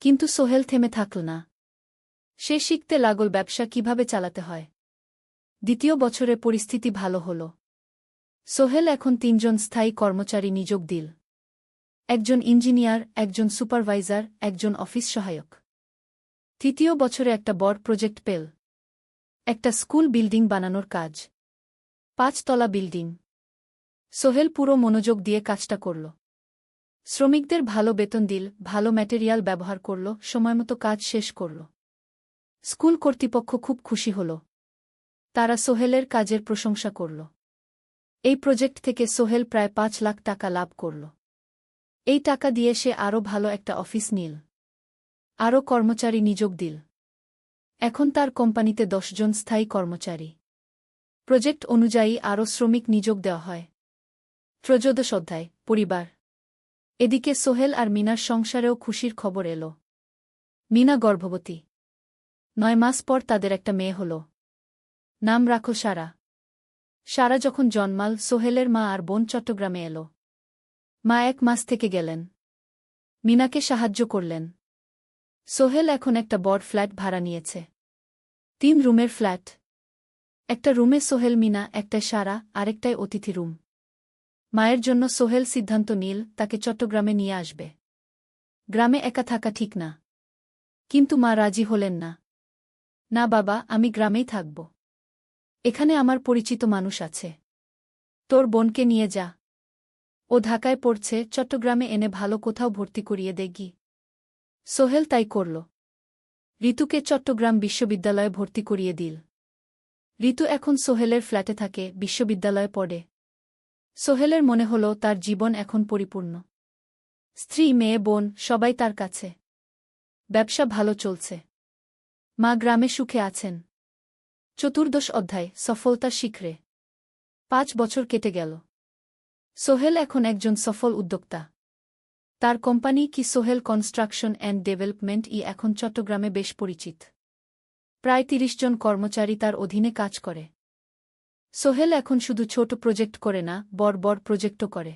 কিন্তু সোহেল থেমে থাকল না। সে শিখতে লাগল ব্যবসা কিভাবে চালাতে হয়। দ্বিতীয় বছরে পরিস্থিতি ভালো হল। সোহেল এখন ৩ জন স্থায়ী কর্মচারী নিযোগ দিল। একজন ইঞ্জিনিয়ার, একজন সুপারভাইজার, একজন অফিস সহায়ক। তৃতীয় বছরে একটা বড় প্রজেক্ট পেল। একটা স্কুল বিল্ডিং বানানোর কাজ। ৫ তলা বিল্ডিং। সোহেল পুরো মনোযোগ দিয়ে কাজটা করল। শ্রমিকদের ভালো বেতন দিল, ভালো ম্যাটেরিয়াল ব্যবহার করল, সময়মতো কাজ শেষ করল। স্কুল কর্তৃপক্ষ খুব খুশি হল। তারা সোহেলের কাজের প্রশংসা করল। এই প্রজেক্ট থেকে সোহেল প্রায় ৫ লাখ টাকা লাভ করল। এই টাকা দিয়ে সে আরও ভালো একটা অফিস নিল। আরও কর্মচারী নিযোগ দিল। এখন তার কোম্পানিতে ১০ জন স্থায়ী কর্মচারী। প্রজেক্ট অনুযায়ী আরও শ্রমিক নিযোগ দেওয়া হয়। ১৩ অধ্যায় পরিবার। এদিকে সোহেল আর মিনার সংসারেও খুশির খবর এল। মিনা গর্ভবতী। ৯ মাস পর তাদের একটা মেয়ে হল। নাম রাখল সারা। সারা যখন জন্মাল, সোহেলের মা আর বোন চট্টগ্রামে এল। মা ১ মাস থেকে গেলেন। মিনাকে সাহায্য করলেন। সোহেল এখন একটা বড় ফ্ল্যাট ভাড়া নিয়েছে। ৩ রুমের ফ্ল্যাট। একটা রুমে সোহেল, মিনা, একটায় সারা, আরেকটায় অতিথি রুম। মায়ের জন্য সোহেল সিদ্ধান্ত নিল তাকে চট্টগ্রামে নিয়ে আসবে। গ্রামে একা থাকা ঠিক না। কিন্তু মা রাজি হলেন না। না বাবা, আমি গ্রামেই থাকব। এখানে আমার পরিচিত মানুষ আছে। তোর বোনকে নিয়ে যা। ও ঢাকায় পড়ছে, চট্টগ্রামে এনে ভালো কোথাও ভর্তি করিয়ে দেগি। সোহেল তাই করল। ঋতুকে চট্টগ্রাম বিশ্ববিদ্যালয়ে ভর্তি করিয়ে দিল। ঋতু এখন সোহেলের ফ্ল্যাটে থাকে, বিশ্ববিদ্যালয়ে পড়ে। সোহেলের মনে হল তার জীবন এখন পরিপূর্ণ। স্ত্রী, মেয়ে, বোন সবাই তার কাছে। ব্যবসা ভালো চলছে। মা গ্রামে সুখে আছেন। ১৪ অধ্যায় সফলতার শিখরে। ৫ বছর কেটে গেল। সোহেল এখন একজন সফল উদ্যোক্তা। তার কোম্পানি কি সোহেল কনস্ট্রাকশন অ্যান্ড ডেভেলপমেন্ট এখন চট্টগ্রামে বেশ পরিচিত। প্রায় ৩০ জন কর্মচারী তার অধীনে কাজ করে। সোহেল এখন শুধু ছোট প্রজেক্ট করে না, বড় বড় প্রজেক্টও করে।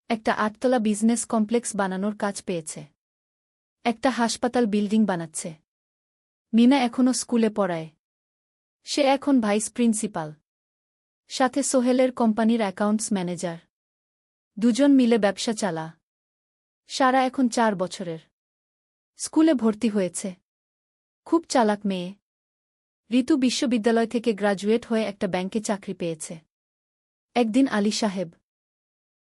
একটা ৮ তলা বিজনেস কমপ্লেক্স বানানোর কাজ পেয়েছে। একটা হাসপাতাল বিল্ডিং বানাচ্ছে। মিনা এখনও স্কুলে পড়ায়। সে এখন ভাইস প্রিন্সিপাল। সাথে সোহেলের কোম্পানির অ্যাকাউন্টস ম্যানেজার। দুজন মিলে ব্যবসা চালা। সারা এখন ৪ বছরের। স্কুলে ভর্তি হয়েছে। খুব চালাক মেয়ে। ঋতু বিশ্ববিদ্যালয় থেকে গ্রাজুয়েট হয়ে একটা ব্যাংকে চাকরি পেয়েছে। একদিন আলী সাহেব